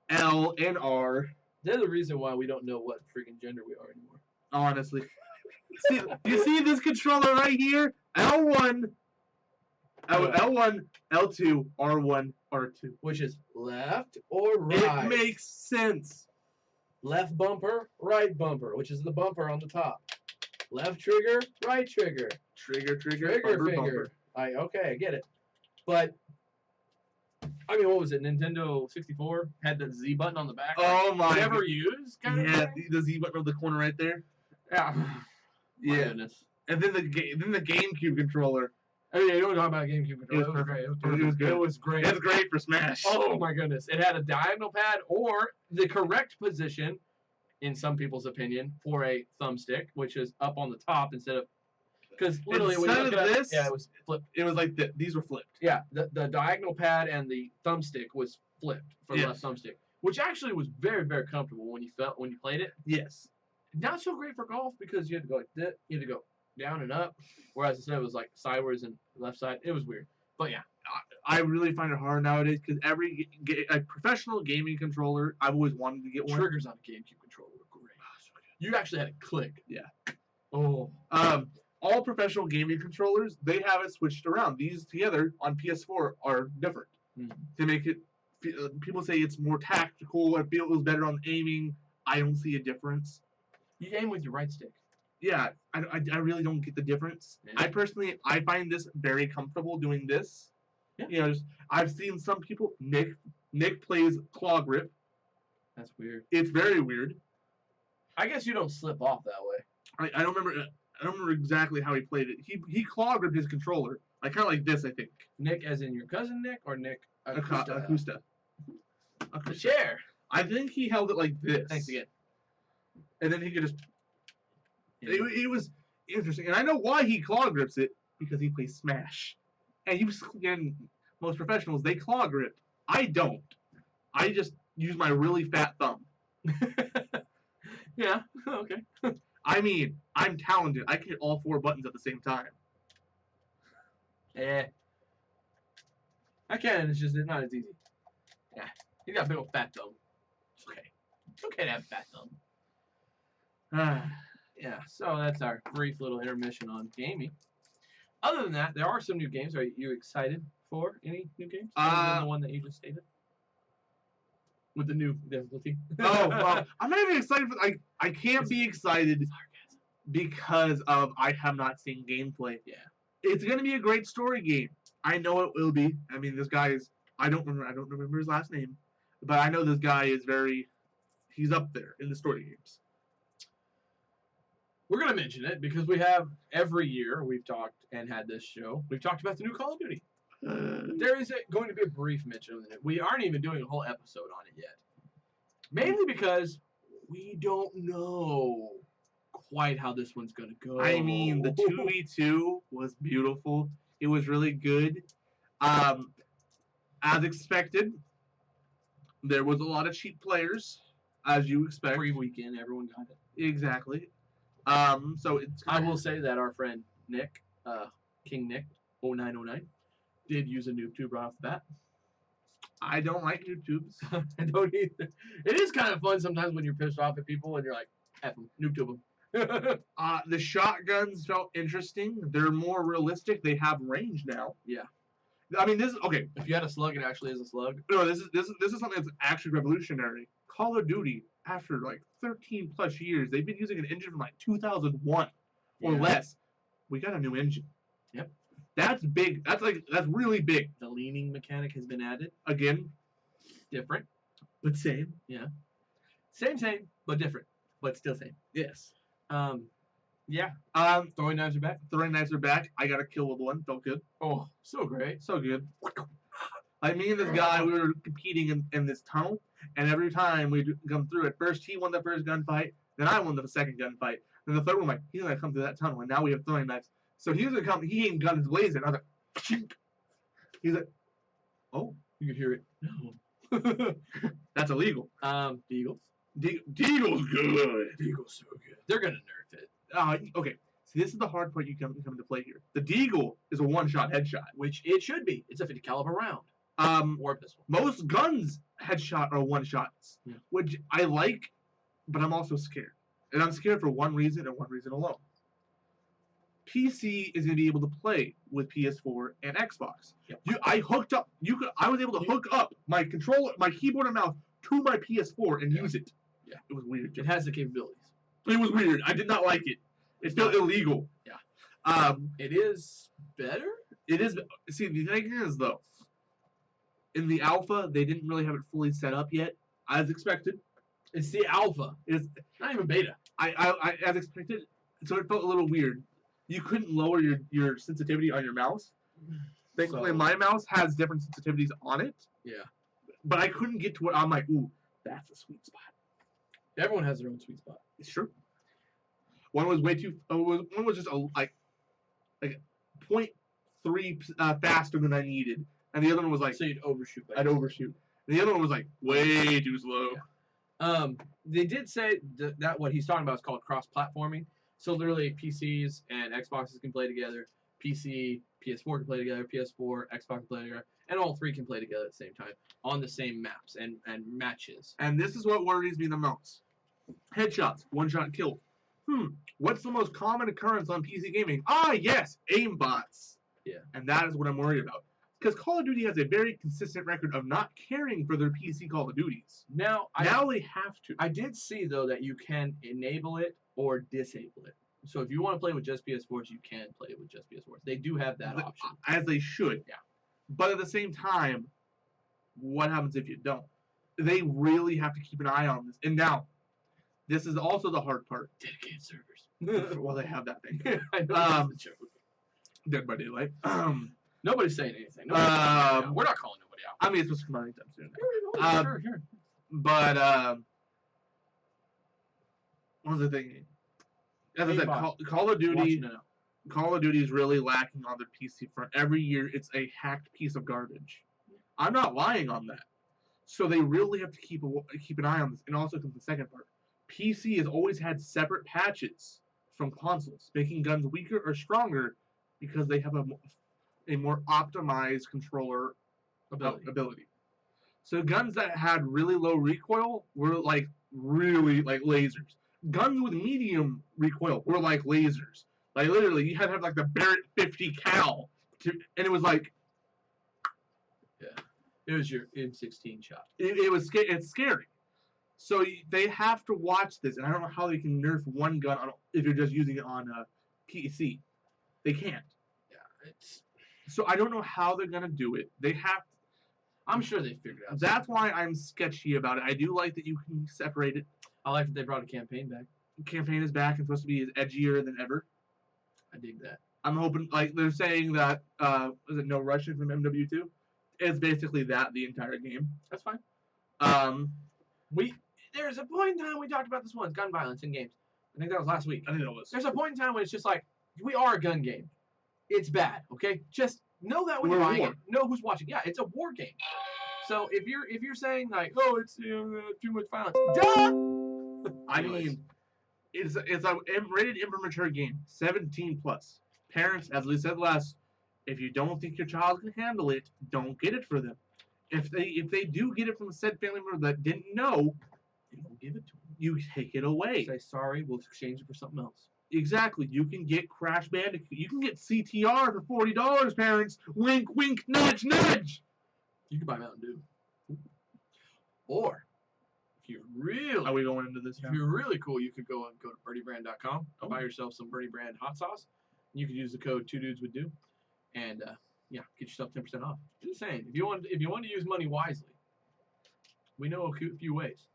L, and R. They're the reason why we don't know what freaking gender we are anymore. Honestly, you see this controller right here? L1, L1, L2, R1, R2. Which is left or right? It makes sense. Left bumper, right bumper, which is the bumper on the top. Left trigger, right trigger. Trigger, Trigger bumper, finger. bumper. Okay, I get it. But I mean, what was it? Nintendo 64 had the Z button on the back. Oh my! Never used. Yeah, the Z button on the corner right there. Yeah. My Yeah. goodness. And then the GameCube controller. Oh yeah, you don't talk about GameCube controller. It was perfect. It was It was perfect. good. It was great. It's great for Smash. Oh my goodness! It had a diagonal pad, or the correct position, in some people's opinion, for a thumbstick, which is up on the top instead of. Because literally, when you Instead look of at this, yeah, it was flipped. It was like these were flipped. Yeah, the diagonal pad and the thumbstick was flipped for the Yes. left thumbstick, which actually was very, very comfortable when you played it. Yes. Not so great for golf because you had to go like this, you had to go down and up, whereas instead it was like sideways and left side. It was weird, but yeah. I really find it hard nowadays because every a professional gaming controller, I've always wanted to get one. Triggers on a GameCube controller were great. You actually had to click. Yeah. Oh. All professional gaming controllers, they have it switched around. These together on PS4 are different. To make it, people say it's more tactical. It feels better on aiming. I don't see a difference. You aim with your right stick. Yeah, I really don't get the difference. Yeah. I find this very comfortable doing this. Yeah. You know, I've seen some people. Nick plays claw grip. That's weird. It's very weird. I guess you don't slip off that way. I don't remember. I don't remember exactly how he played it. He claw gripped his controller, like kind of like this, I think. Nick, as in your cousin Nick, or Nick Acosta. The chair. I think he held it like this. Thanks again. And then he could just. Yeah. It was interesting, and I know why he claw grips it because he plays Smash, and most professionals they claw grip. I don't. I just use my really fat thumb. Yeah. Okay. I mean, I'm talented. I can hit all 4 buttons at the same time. I can. It's just not as easy. Yeah. You got a big old fat thumb. It's okay. It's okay to have a fat thumb. Yeah. So that's our brief little intermission on gaming. Other than that, there are some new games. Are you excited for any new games? Other than the one that you just stated? With the new difficulty. Oh, well, I'm not even excited for. I can't be excited because of I have not seen gameplay. Yeah. It's gonna be a great story game. I know it will be. I mean, this guy is. I don't remember his last name, but I know this guy is very. He's up there in the story games. We're going to mention it because we have every year we've talked and had this show. We've talked about the new Call of Duty. There is going to be a brief mention of it. We aren't even doing a whole episode on it yet. Mainly because we don't know quite how this one's going to go. I mean, the 2v2 was beautiful. It was really good. As expected, there was a lot of cheap players, as you expect. Free weekend, everyone got it. Exactly. So it's. I will say that our friend Nick, King Nick 0909, did use a noob tube right off the bat. I don't like YouTubes. I don't either. It is kind of fun sometimes when you're pissed off at people and you're like, F them, noob tube them. The shotguns felt interesting. They're more realistic. They have range now. Yeah. I mean, this is okay. If you had a slug, it actually is a slug. No, this is something that's actually revolutionary. Call of Duty, after like 13 plus years, they've been using an engine from like 2001 or less. We got a new engine. Yep. That's big. That's really big. The leaning mechanic has been added. Again, Different. but same. Yeah. Same, but different. But still same. Yes. Yeah. Throwing knives are back. Throwing knives are back. I got a kill with one. Felt good. Oh, so great. So good. Like me and this guy, we were competing in this tunnel, and every time we'd come through, at first he won the first gunfight, then I won the second gunfight, then the third one, like, he's gonna come through that tunnel, and now we have throwing knives. So he was gonna come, he ain't guns blazing. I was like, Chink. He's like, oh, You could hear it. No. that's illegal. Deagles. Deagle's good. Deagle's so good. They're gonna nerf it. Okay. See, this is the hard part you come into play here. The Deagle is a one-shot headshot. Which it should be. It's a 50 caliber round. Or a pistol. Most guns headshot are one-shots, Yeah. which I like, but I'm also scared. And I'm scared for one reason and one reason alone. PC is going to be able to play with PS4 and Xbox. Yep. I was able to hook up my controller, my keyboard and mouse to my PS4 and use it. Yeah. It was weird. It has the capabilities. It was weird. I did not like it. It felt illegal. Yeah. It is better? It is. See, the thing is, though, in the alpha, they didn't really have it fully set up yet, as expected. It's the alpha. It's not even beta. I as expected, so it felt a little weird. You couldn't lower your sensitivity on your mouse. Thankfully, my mouse has different sensitivities on it. Yeah. But I couldn't get to what I'm like, ooh, that's a sweet spot. Everyone has their own sweet spot. It's true. One was way too. One was just like 0.3 faster than I needed, and the other one was like. So you'd overshoot. I'd overshoot. And the other one was like way too slow. Yeah. They did say that what he's talking about is called cross-platforming. So literally, PCs and Xboxes can play together. PC, PS4 can play together. PS4, Xbox can play together, and all three can play together at the same time on the same maps and matches. And this is what worries me the most: headshots, one-shot kill. What's the most common occurrence on PC gaming? Yes, aimbots. Yeah. And that is what I'm worried about. Because Call of Duty has a very consistent record of not caring for their PC Call of Duties. Now they have to. I did see, though, that you can enable it or disable it. So if you want to play with just PS4s, you can play it with just PS4s. They do have that option. As they should. Yeah. But at the same time, what happens if you don't? They really have to keep an eye on this. And now, this is also the hard part. Dedicated servers. Well, they have that thing. I know that's the joke. Dead by Daylight. Nobody's saying anything. We're not calling nobody out. I mean, it's supposed to come out anytime soon. Sure. But what was the thing? As I said, Call of Duty is really lacking on their PC front. Every year, it's a hacked piece of garbage. I'm not lying on that. So they really have to keep an eye on this. And also comes the second part. PC has always had separate patches from consoles, making guns weaker or stronger because they have a more optimized controller ability. So guns that had really low recoil were really like lasers. Guns with medium recoil were like lasers. Like literally, you had to have like the Barrett 50 cal, and it was like. Yeah, it was your M16 shot. It's scary. So they have to watch this, and I don't know how they can nerf one gun if you're just using it on a PC. They can't. Yeah, So I don't know how they're gonna do it. They have. I'm sure they figured it out. That's why I'm sketchy about it. I do like that you can separate it. I like that they brought a campaign back. Campaign is back and supposed to be edgier than ever. I dig that. I'm hoping, they're saying that, is it No Russian from MW2? It's basically that the entire game. That's fine. There's a point in time we talked about this once, gun violence in games. I think that was last week. I think it was. There's a point in time when it's just like, we are a gun game. It's bad, okay? Just know that when you're buying it. Know who's watching. Yeah, it's a war game. So if you're saying like, oh, it's too much violence, duh. I mean, it's a rated immature game, 17 plus. Parents, as we said last, if you don't think your child can handle it, don't get it for them. If they do get it from a said family member that didn't know, you don't give it to them. You take it away. Say sorry, we'll exchange it for something else. Exactly. You can get Crash Bandicoot. You can get CTR for $40, parents. Wink, wink, nudge, nudge. You can buy Mountain Dew. Or, if you're really... Are we going into this now? If you're really cool, you could go to birdiebrand.com and buy yourself some Birdie Brand hot sauce. You could use the code 2dudeswoulddo. And, get yourself 10% off. Just saying, if you want to use money wisely, we know a few ways.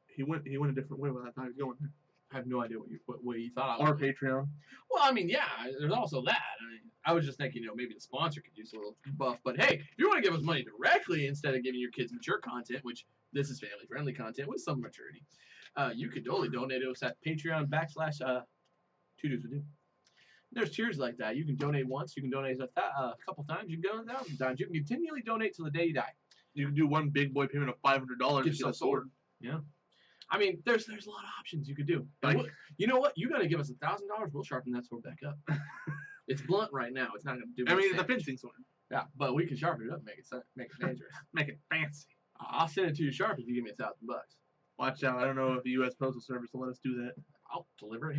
He went a different way when I thought he was going there. I have no idea what you thought I Or was. Patreon. Well, I mean, yeah, there's also that. I mean, I was just thinking, maybe the sponsor could use a little buff. But hey, if you want to give us money directly instead of giving your kids mature content, which this is family-friendly content with some maturity, you could totally donate to us at Patreon / 2 Dudes With You. There's tiers like that. You can donate once. You can donate a couple times. You can donate 1,000 times. You can continually donate till the day you die. You can do one big boy payment of $500 to get a sword. Yeah. I mean, there's a lot of options you could do. You know what? You got to give us $1,000. We'll sharpen that sword back up. It's blunt right now. It's not going to do. I mean, it's a fencing sword. Yeah, but we can sharpen it up, and make it dangerous, make it fancy. I'll send it to you sharp if you give me $1,000. Watch out! I don't know if the U.S. Postal Service will let us do that. I'll deliver it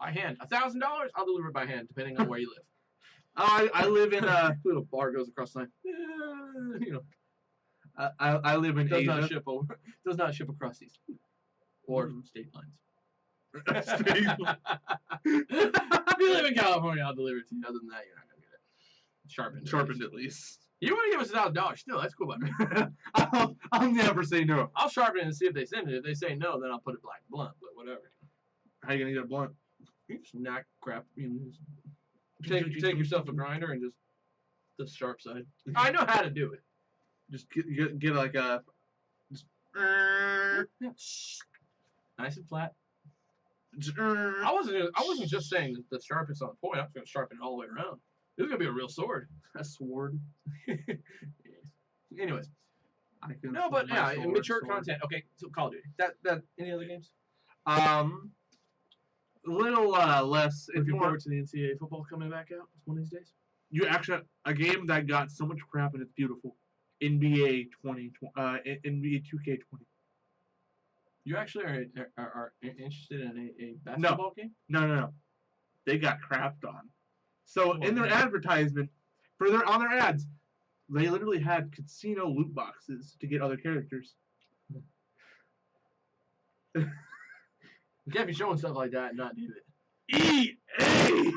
by hand. $1,000. I'll deliver it by hand, depending on where you live. I live in little bar goes across the line. I live in Asia. Does not ship across these or state lines. State lines. If you live in California, I'll deliver it to you. Other than that, you're not gonna get it. Sharpened at least. You want to give us $1,000? Still, that's cool by me. I'll never say no. I'll sharpen it and see if they send it. If they say no, then I'll put it black blunt. But whatever. How you gonna get a blunt? You just knock crap. Take yourself a grinder and just the sharp side. I know how to do it. Just get like a. Nice and flat. I wasn't just saying that the sharpest on point. I was gonna sharpen it all the way around. This is gonna be a real sword. A sword. Anyways. No, but yeah, mature content. Okay, so Call of Duty. That any other games? Little less. If Looking you forward want to the NCAA football coming back out one of these days. You actually a game that got so much crap and it's beautiful. NBA 20, NBA 2K20. You actually are interested in a basketball game? No. They got crapped on. So in their advertisement, on their ads, they literally had casino loot boxes to get other characters. You can't be showing stuff like that and not do it. EA!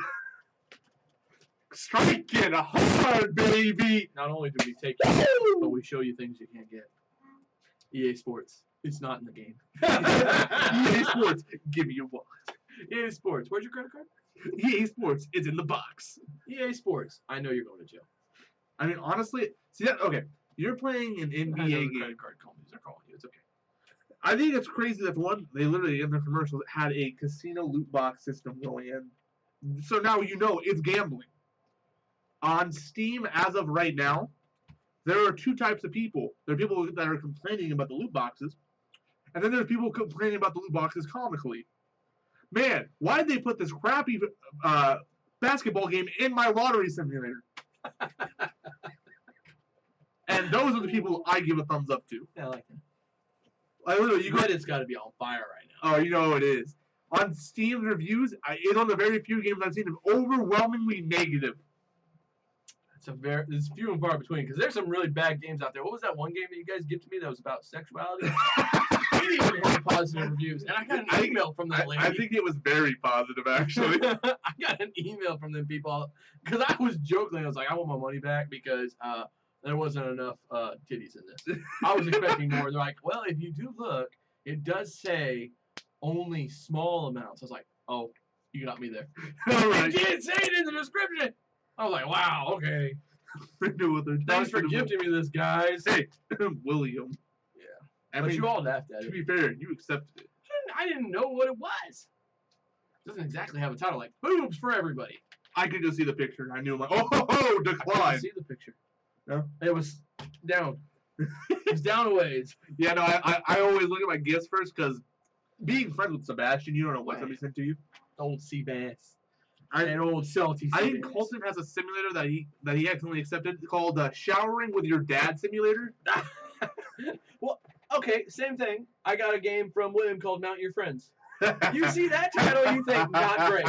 Strike it hard, baby! Not only do we take you, but we show you things you can't get. EA Sports. It's not in the game. EA Sports, give me your wallet. EA Sports. Where's your credit card? EA Sports, it's in the box. EA Sports. I know you're going to jail. I mean, honestly, see that? Okay, you're playing an NBA game. Credit card companies are calling you. It's okay. I think it's crazy that they literally in their commercials had a casino loot box system going in. So now you know it's gambling. On Steam, as of right now, there are two types of people. There are people that are complaining about the loot boxes, and then there's people complaining about the loot boxes comically. Man, why did they put this crappy basketball game in my lottery simulator? And those are the people I give a thumbs up to. Yeah, I like that. Reddit's got to be on fire right now. Oh, you know it is. On Steam reviews, it's one of the very few games I've seen overwhelmingly negative. It's few and far between because there's some really bad games out there. What was that one game that you guys gifted me that was about sexuality? I didn't even have positive reviews, and I got an email from that lady. I think it was very positive, actually. I got an email from them people because I was joking. I was like, I want my money back because there wasn't enough titties in this. I was expecting more. They're like, well, if you do look, it does say only small amounts. I was like, oh, you got me there. All right. It didn't say it in the description. I was like, wow, okay. Thanks for gifting me this, guys. Hey, William. Yeah. But you all laughed at it. To be fair, you accepted it. I didn't know what it was. It doesn't exactly have a title like boobs for everybody. I could just see the picture and I knew, like, oh, decline. I didn't see the picture. No? It was down. It was down a ways. Yeah, no, I always look at my gifts first because being friends with Sebastian, you don't know what somebody sent to you. Old sea bass. An old salty sea I think Colton has a simulator that he accidentally accepted called Showering with Your Dad Simulator. Well, okay, same thing. I got a game from William called Mount Your Friends. You see that title, you think, not great.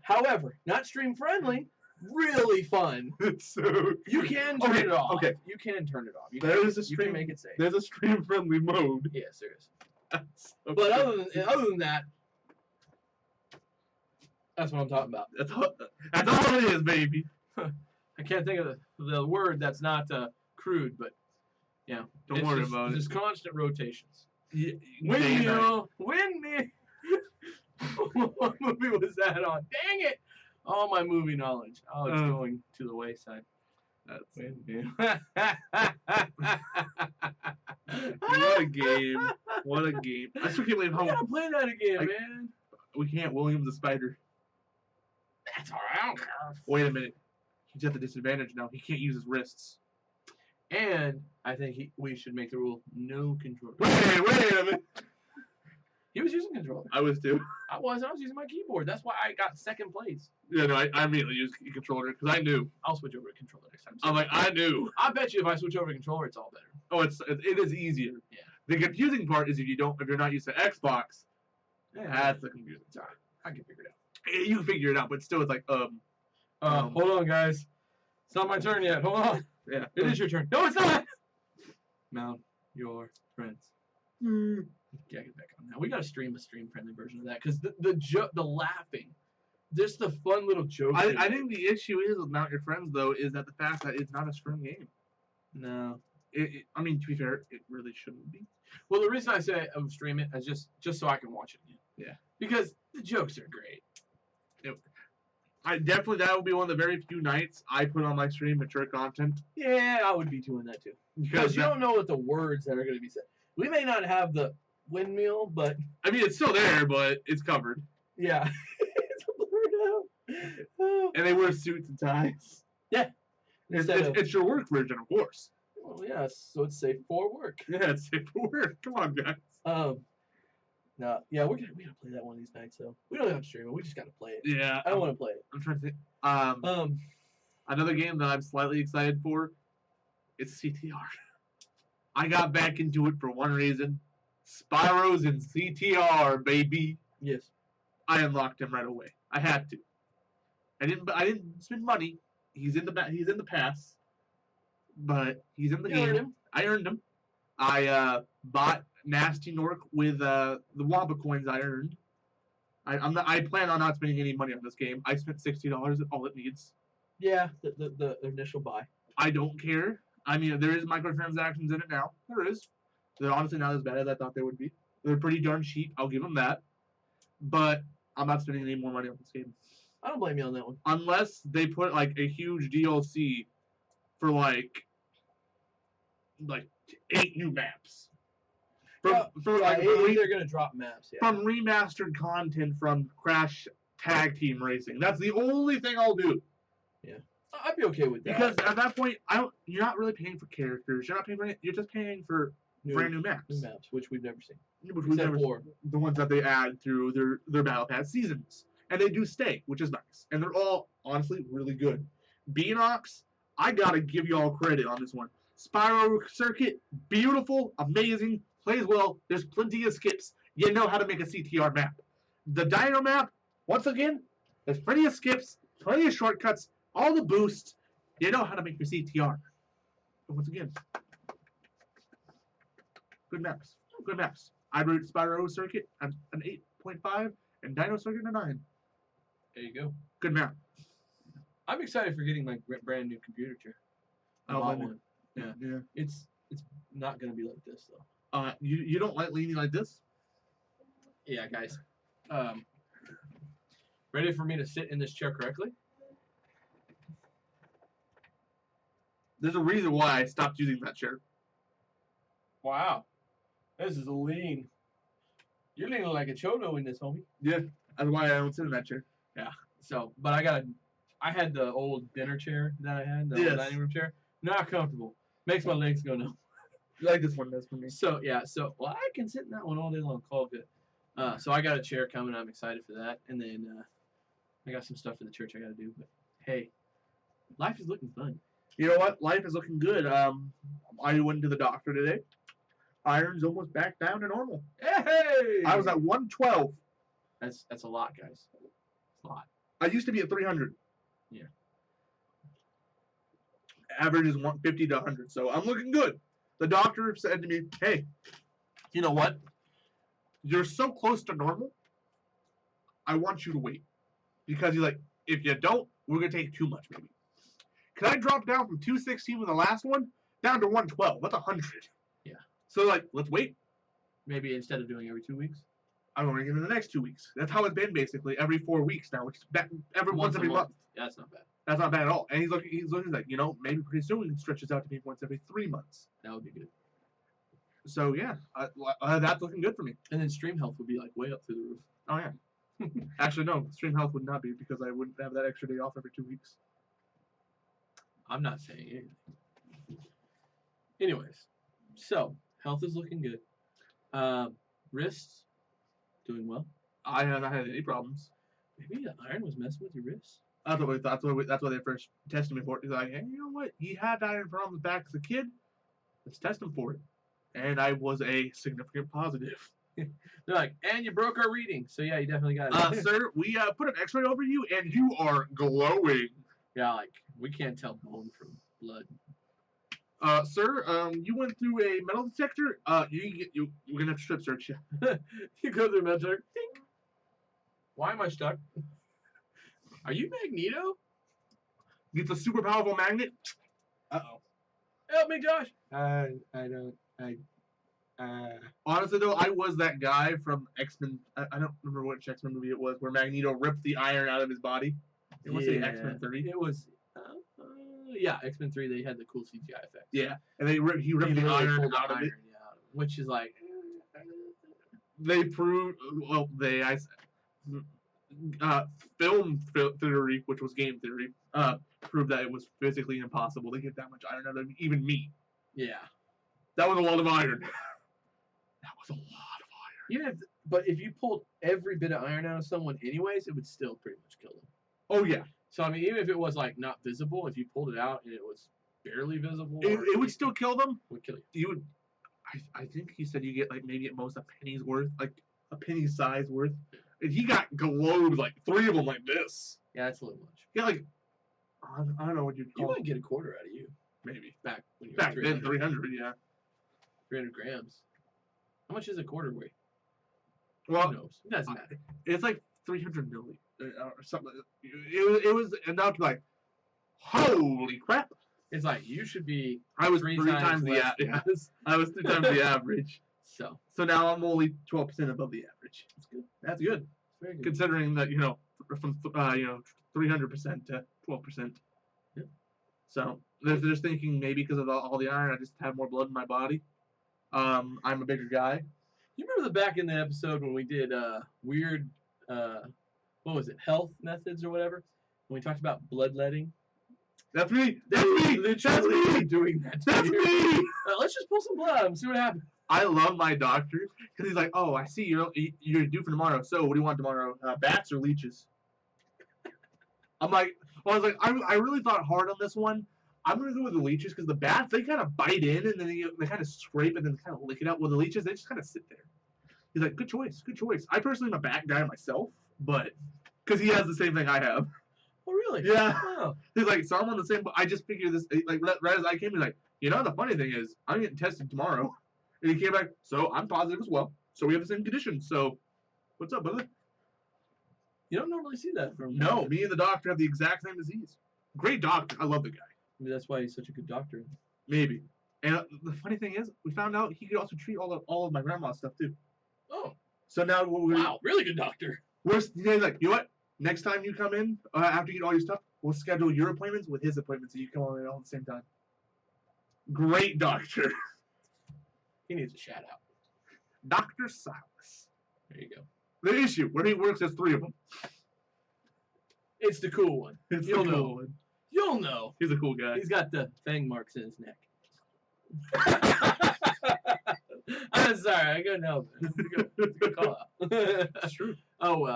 However, not stream friendly, really fun. So you can turn it off. Okay. You can turn it off. You can make it safe. There's a stream friendly mode. Yeah, serious. But other than that, that's what I'm talking about. That's all it is, baby. I can't think of the word that's not crude, but yeah. Don't worry about it. Just constant rotations. Yeah, Windmill. What movie was that on? Dang it! All my movie knowledge. Oh, it's going to the wayside. That's What what a game. What a game. I still can't believe I how gotta play that again, I- man. we can't. William's a spider. That's alright. I don't care. Wait a minute. He's at the disadvantage now. He can't use his wrists. And I think we should make the rule no controller. Wait a minute. He was using controller. I was too. I was using my keyboard. That's why I got second place. Yeah, no, I immediately used a controller because I knew. I'll switch over to controller next time. I'm like, I knew. I bet you if I switch over to controller, it's all better. Oh, it is easier. Yeah. The confusing part is if you're not used to Xbox, Yeah, that's the confusing it's alright. I can figure it out. You can figure it out, but still, it's like Hold on, guys. It's not my turn yet. Hold on. yeah. It is your turn. No, it's not. Mount your friends. Yeah, get back on now. We gotta stream a stream-friendly version of that because the laughing, just the fun little jokes. I think the issue is with Mount Your Friends though is that the fact that it's not a stream game. No. I mean, to be fair, it really shouldn't be. Well, the reason I say I would stream it is just so I can watch it again. Yeah. Because the jokes are great. That would be one of the very few nights I put on my stream mature content. Yeah, I would be doing that too. Because you don't know what the words that are going to be said. We may not have the windmill, but I mean, it's still there, but it's covered. yeah, it's blurred out. And they wear suits and ties. Yeah. It's your work version, of course. Well, yeah, so it's safe for work. Yeah, it's safe for work. Come on, guys. No, yeah, we gotta play that one of these nights. So we don't have to stream it. We just gotta play it. Yeah. I don't want to play it. I'm trying to think. Another game that I'm slightly excited for is CTR. I got back into it for one reason. Spyro's in CTR, baby. Yes. I unlocked him right away. I had to. I didn't spend money. He's in the pass. But he's in the game. Earned him. I earned him. I bought Nasty Nork with the Wamba coins I earned. I plan on not spending any money on this game. I spent $60. All it needs. Yeah, the initial buy. I don't care. I mean, there is microtransactions in it now. There is. They're honestly not as bad as I thought they would be. They're pretty darn cheap. I'll give them that. But I'm not spending any more money on this game. I don't blame you on that one. Unless they put like a huge DLC for like 8 new maps. They're gonna drop maps. Yeah. From remastered content from Crash Tag Team Racing. That's the only thing I'll do. Yeah, I'd be okay with that. Because at that point, you're not really paying for characters. You're not paying for anything. You're just paying for brand new maps. New maps, which we've never seen. Which we've never for the ones that they add through their Battle Pass seasons. And they do stay, which is nice. And they're all, honestly, really good. Beanox, I gotta give you all credit on this one. Spyro Circuit, beautiful, amazing, plays well. There's plenty of skips. You know how to make a CTR map. The Dino map, once again, there's plenty of skips, plenty of shortcuts, all the boosts. You know how to make your CTR. And once again, good maps. Good maps. I rate Spyro Circuit at an 8.5 and Dino Circuit a 9. There you go. Good map. I'm excited for getting my brand new computer chair. I bought one. Yeah. It's not gonna be like this though. You don't like leaning like this? Yeah, guys. Ready for me to sit in this chair correctly? There's a reason why I stopped using that chair. Wow. This is a lean. You're leaning like a cholo in this, homie. Yeah, that's why I don't sit in that chair. Yeah. So, but I had the old dinner chair that I had, the old dining room chair. Not comfortable. Makes my legs go numb. Like this one does for me. So yeah, well I can sit in that one all day long. Call good. So I got a chair coming. I'm excited for that, and then I got some stuff for the church I got to do. But hey, life is looking fun. You know what? Life is looking good. I went to the doctor today. Iron's almost back down to normal. Hey! I was at 112. That's a lot, guys. It's a lot. I used to be at 300. Yeah. Average is 150 to 100, so I'm looking good. The doctor said to me, hey, you know what? You're so close to normal, I want you to wait. Because he's like, if you don't, we're going to take too much, maybe. Can I drop down from 216 with the last one down to 112? That's 100. Yeah. So, like, let's wait. Maybe instead of doing every 2 weeks? I'm going in the next 2 weeks. That's how it's been basically every 4 weeks now. Which is once every month. Yeah, that's not bad. That's not bad at all. And he's looking like, maybe pretty soon we can stretch this out to be once every 3 months. That would be good. So yeah, that's looking good for me. And then stream health would be like way up through the roof. Oh yeah. Actually, no, stream health would not be because I wouldn't have that extra day off every 2 weeks. I'm not saying anything. Anyways, so health is looking good. Wrists doing well. I have not had any problems. Maybe the iron was messing with your wrists. That's what they first tested me for. He's like, hey, you know what? He had iron problems back as a kid. Let's test him for it. And I was a significant positive. They're like, and you broke our reading. So yeah, you definitely got it. Sir, we put an X-ray over you, and you are glowing. Yeah, like we can't tell bone from blood. Sir, you went through a metal detector. You're gonna have to strip search you. You go through a metal detector. Ding. Why am I stuck? Are you Magneto? It's a super powerful magnet. Uh-oh. Help me, Josh. Honestly, though, I was that guy from X-Men. I don't remember which X-Men movie it was, where Magneto ripped the iron out of his body. It was the X-Men 3. It was, yeah, X-Men 3. They had the cool CGI effects. Yeah, and he ripped the iron out of it. Yeah, which is like, they proved, film theory, which was game theory, proved that it was physically impossible to get that much iron out of even me. Yeah. That was a lot of iron. That was a lot of iron. But if you pulled every bit of iron out of someone anyways, it would still pretty much kill them. Oh, yeah. So, I mean, even if it was, like, not visible, if you pulled it out and it was barely visible. It would still kill them. It would kill you. You would, I think he said you get, like, maybe at most a penny's worth, like, a penny size worth. And he got glowed, like, 3 of them like this. Yeah, that's a little much. Yeah, like, I don't know what you'd call You might get a quarter out of you. Maybe. Back when you were Back then, 300, yeah. 300 grams. How much is a quarter weigh? Well, Who knows? It doesn't matter. It's like 300 milli or something. It was enough to like, holy crap! It's like you should be. I was three three times the less average. than I was 3 times the average. So now I'm only 12% above the average. that's good. That's good, It's very good. considering that from 300% to 12%. Yeah. So they're just thinking maybe because of all the iron, I just have more blood in my body. I'm a bigger guy. You remember back in the episode when we did weird, what was it, health methods or whatever? When we talked about bloodletting. That's me. That's me. That's me. Doing that. That's me. Let's just pull some blood and see what happens. I love my doctor because he's like, "Oh, I see you're due for tomorrow. So what do you want tomorrow? Bats or leeches?" I was like, I really thought hard on this one. I'm gonna go with the leeches because the bats, they kind of bite in and then they kind of scrape and then kind of lick it out. Well, the leeches, they just kind of sit there. He's like, good choice, good choice. I personally am a bat guy myself, but because he has the same thing I have. Oh, really? Yeah. Oh. He's like, so I'm on the same. But I just figured this. Like right as I came, he's like, the funny thing is, I'm getting tested tomorrow, and he came back. So I'm positive as well. So we have the same condition. So, what's up, brother? You don't normally see that from. No, me and the doctor have the exact same disease. Great doctor. I love the guy. Maybe that's why he's such a good doctor. Maybe. And the funny thing is, we found out he could also treat all of my grandma's stuff too. Oh. So now Wow, really good doctor. He's like, you know what? Next time you come in, after you get all your stuff, we'll schedule your appointments with his appointments so you come on all at the same time. Great doctor. He needs a shout out. Dr. Silas. There you go. The issue, where he works, there's 3 of them. It's the cool one. It's You'll the know. cool one. You'll know. He's a cool guy. He's got the fang marks in his neck. I'm sorry, I couldn't help it. It's a good call out. That's true. Oh,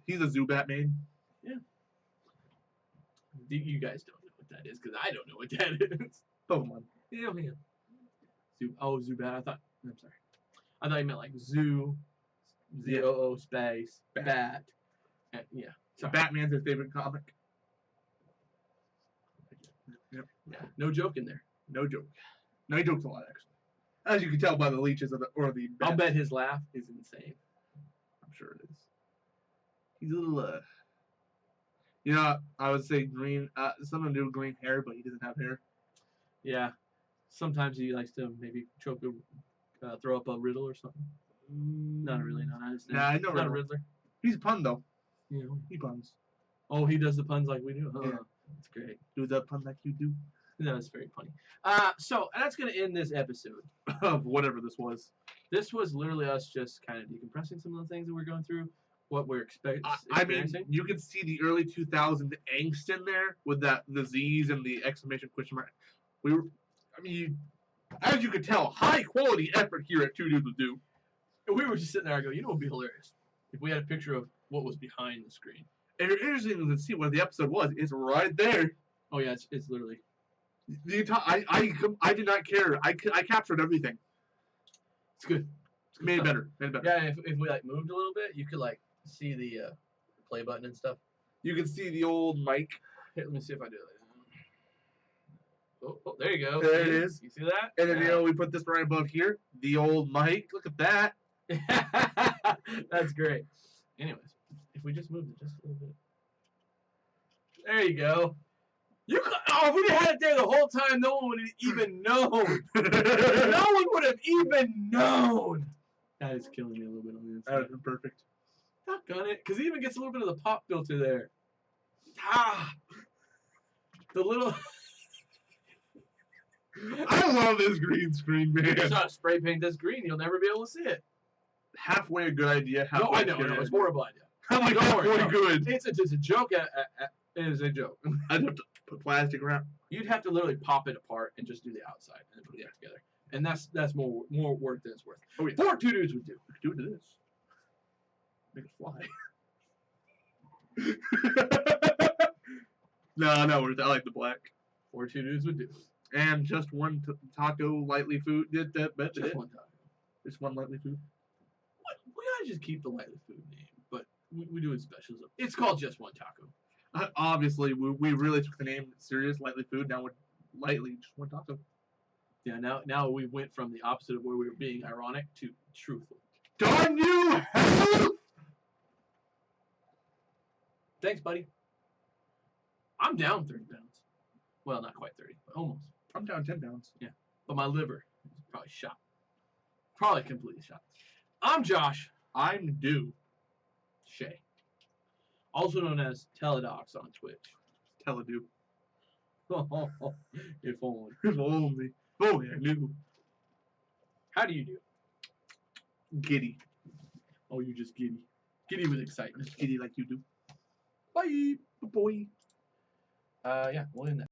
He's a Zubat main. Yeah. You guys don't know what that is, because I don't know what that is. Pokemon. Yeah, man. Zubat. I'm sorry. I thought you meant like zoo, Z-O-O space, bat. And, yeah. Sorry. Batman's their favorite comic. Yep. Yeah. No joke in there. No joke. No, he jokes a lot, actually. As you can tell by the leeches or the bats. I'll bet his laugh is insane. I'm sure it is. He's a little, I would say green, something to do with green hair, but he doesn't have hair. Yeah. Sometimes he likes to maybe throw up a riddle or something. Not really. No, not his name. Nah, I know Not a Riddler. Riddler. He's a pun though. Yeah. He puns. Oh, he does the puns like we do. Oh, Yeah. that's great. Do the pun like you do. That was very funny. So that's gonna end this episode. Of whatever this was. This was literally us just kind of decompressing some of the things that we're going through, what we're I mean, experiencing. you can see the early 2000s angst in there with that the Z's and the exclamation question mark. As you could tell, high quality effort here at Two Dudes Would Do. And we were just sitting there. I go, you know, what would be hilarious if we had a picture of what was behind the screen. And it's interesting to see what the episode was. It's right there. Oh yeah, it's literally. The entire, I did not care. I captured everything. It's good. Made it better. Made it better. Yeah, if we like moved a little bit, you could like see the play button and stuff. You can see the old mic. Here, let me see if I do it. Oh, there you go. There it is. You see that? And then we put this right above here. The old mic. Look at that. That's great. Anyways, if we just moved it just a little bit. There you go. If we had it there the whole time, no one would have even known. No one would have even known. That is killing me a little bit on the inside. That would have been perfect. Doggone it, because it even gets a little bit of the pop filter there. The little. I love this green screen, man. It's not spray paint this green. You'll never be able to see it. Halfway a good idea. Halfway No, I know. It's a horrible idea. I'm like, Don't worry, halfway no. good. It's a joke. It is a joke. I'd have to put plastic around. You'd have to literally pop it apart and just do the outside and then put it back together. And that's more work than it's worth. Oh, yeah. 4 Two Dudes would do. We could do it to this. Make it fly. No, I like the black. 4 Two Dudes would do. And just one taco lightly food. Just one taco. Just one lightly food. We gotta just keep the lightly food name, but we do it specials. It's called just one taco. Obviously, we really took the name serious, lightly food. Now we're lightly just one taco. Yeah, now we went from the opposite of where we were being ironic to truthful. Darn you, hell! Thanks, buddy. I'm down 30 pounds. Well, not quite 30, but almost. I'm down 10 pounds. Yeah, but my liver is probably shot. Probably completely shot. I'm Josh. I'm due. Shay. Also known as Teledox on Twitch. Teledo. If only. If only. Oh, yeah, I knew. How do you do? Giddy. Oh, you're just giddy. Giddy with excitement. Giddy like you do. Bye. Boy. Yeah, we'll end that.